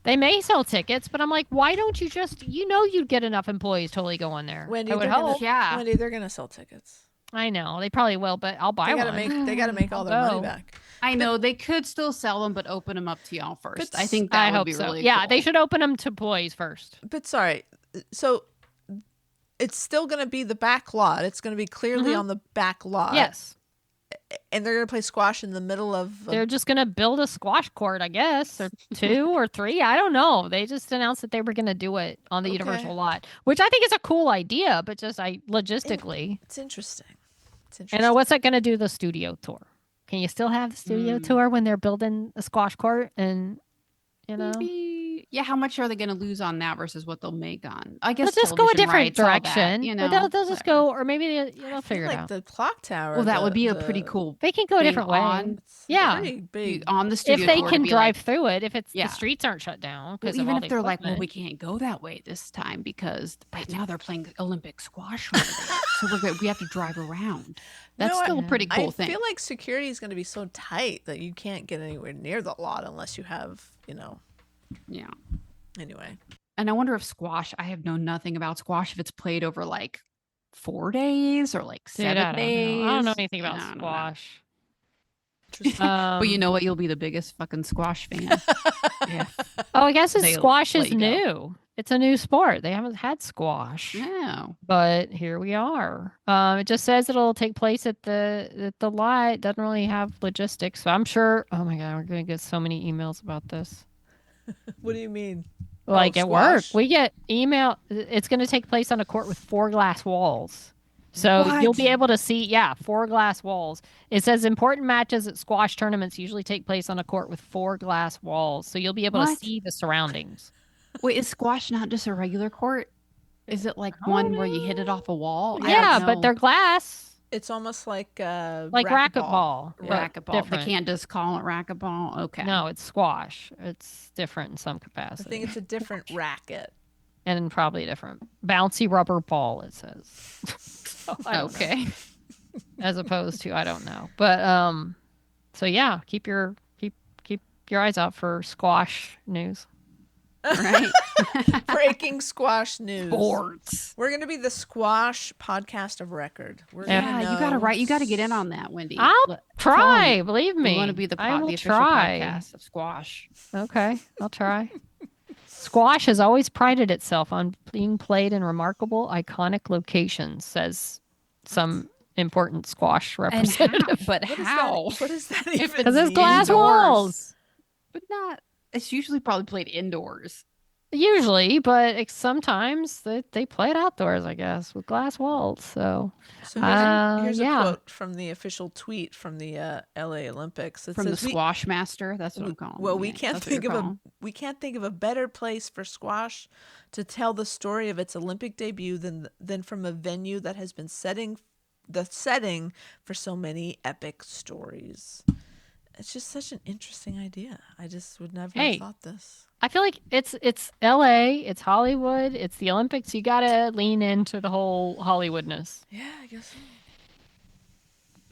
they may sell tickets. But I'm like, why don't you just? You'd get enough employees totally go in there. Wendy, I would they're gonna- hope. Yeah. Wendy, they're gonna sell tickets. I know they probably will, but I'll buy They gotta one. make. They gotta make all their money go. back. I know they could still sell them, but open them up to y'all first. But I think that I would hope be so. really Yeah, cool. they should open them to employees first. But sorry, so it's still gonna be the back lot. It's gonna be clearly Mhm. on the back lot. Yes, and they're gonna play squash in the middle of. they're just gonna build a squash court, I guess, or 2 or 3. I don't know. They just announced that they were gonna do it on the Okay. Universal lot, which I think is a cool idea, but just logistically. It's interesting. It's And interesting. what's that going to do the studio tour? Can you still have the studio tour when they're building a squash court and Maybe, yeah. How much are they going to lose on that versus what they'll make on? I guess they'll just go a television different rights, all that, direction. you But know, they'll just whatever. go, or maybe they'll I figure feel it like out. the clock tower. Well, that would be a the- pretty cool They can go a thing different way. on It's Yeah. pretty big. on the studio. If they tour to can be drive like, through it, if it's Yeah. the streets aren't shut down well, because even of all if the they're like, well, equipment. we can't go that way this time because right now they're playing Olympic squash over there, so we have to drive around. That's No, still a pretty cool I thing. feel like security is going to be so tight that you can't get anywhere near the lot unless you have, Yeah. Anyway, And I wonder if squash, I have known nothing about squash, if it's played over like 4 days or like Dude, 7 I don't days. know. I don't know anything about I don't know. squash. interesting. But you know what? You'll be the biggest fucking squash fan. Yeah. Oh, I guess They squash let is you go. new. It's a new sport. They haven't had squash. No. But here we are. It just says it'll take place at the lot. It doesn't really have logistics. So I'm sure. Oh my god, we're gonna get so many emails about this. What do you mean? Like Oh, at work, squash? we get email. It's going to take place on a court with 4 glass walls. So you'll be What? able to see, 4 glass walls. It says important matches at squash tournaments usually take place on a court with 4 glass walls. So you'll be able to What? see the surroundings. Wait, is squash not just a regular court? Is it like one where you hit it off a wall? I Yeah, don't but know. they're glass, It's almost like like racquetball. racquetball. but racquetball. different. They can't just call it racquetball. Okay. No, it's squash. It's different in some I capacity. think it's a different racket. And probably different. Bouncy rubber ball, it says. So I don't know. Okay. As opposed to I don't know. But so yeah, keep your eyes out for squash news. Right. Breaking squash news. Sports. We're going to be the squash podcast of record. We're Yeah. gonna Yeah, you got to know- write. You got to get in on that, Wendy. I'll Let- try, believe me. We want to be the, I will the official try. podcast of squash. Okay, I'll try. Squash has always prided itself on being played in remarkable, iconic locations, says some important squash And how? representative. But What is how? that? What does that If even Because it's mean? glass Indoors. walls. But not. It's usually probably played indoors. Usually, but sometimes they play it outdoors, I guess, with glass walls. So, So here's a yeah. quote from the official tweet from the LA Olympics. It From the says, squash master. That's what I'm calling well, him. Yeah, that's what you're calling. we can't think of a better place for squash to tell the story of its Olympic debut than from a venue that has been setting the setting for so many epic stories. It's just such an interesting idea. I just would never have Hey, thought this. I feel like it's LA, it's Hollywood, it's the Olympics. You gotta lean into the whole Hollywoodness. Yeah, I guess so.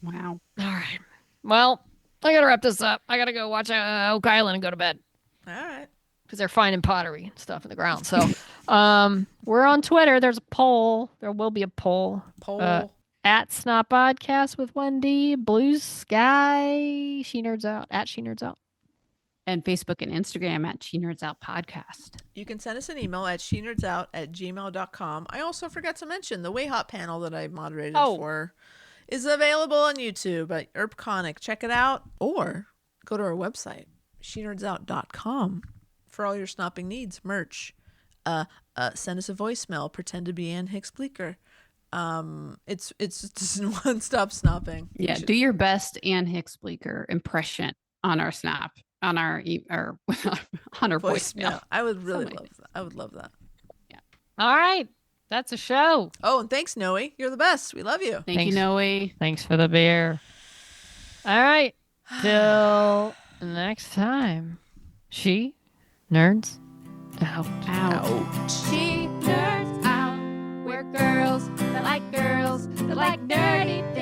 Wow. All right. Well, I gotta wrap this up. I gotta go watch Oak Island and go to bed All right. because they're finding pottery and stuff in the ground. So, we're on Twitter. There's a poll. There will be a poll. Poll. At Snot Podcast with Wendy, Blue Sky, She Nerds Out, at She Nerds Out. And Facebook and Instagram at She Nerds Out Podcast. You can send us an email at shenerds@gmail.com. I also forgot to mention the Way Hot panel that I moderated for is available on YouTube at ErbConic. Check it out, or go to our website, shenerdsout.com, for all your snopping needs, merch. Send us a voicemail, pretend to be Ann Hicks Bleecker. It's just one-stop snopping. Yeah, do your best Ann Hicks Bleecker impression on our snap, on our or on our voicemail. I would really love that. I would love that. Yeah. All right. That's a show. Oh, and thanks, Noe. You're the best. We love you. Thank you, Noe. Thanks for the beer. All right. Till next time. She nerds out. She nerds out. We're girls that like nerdy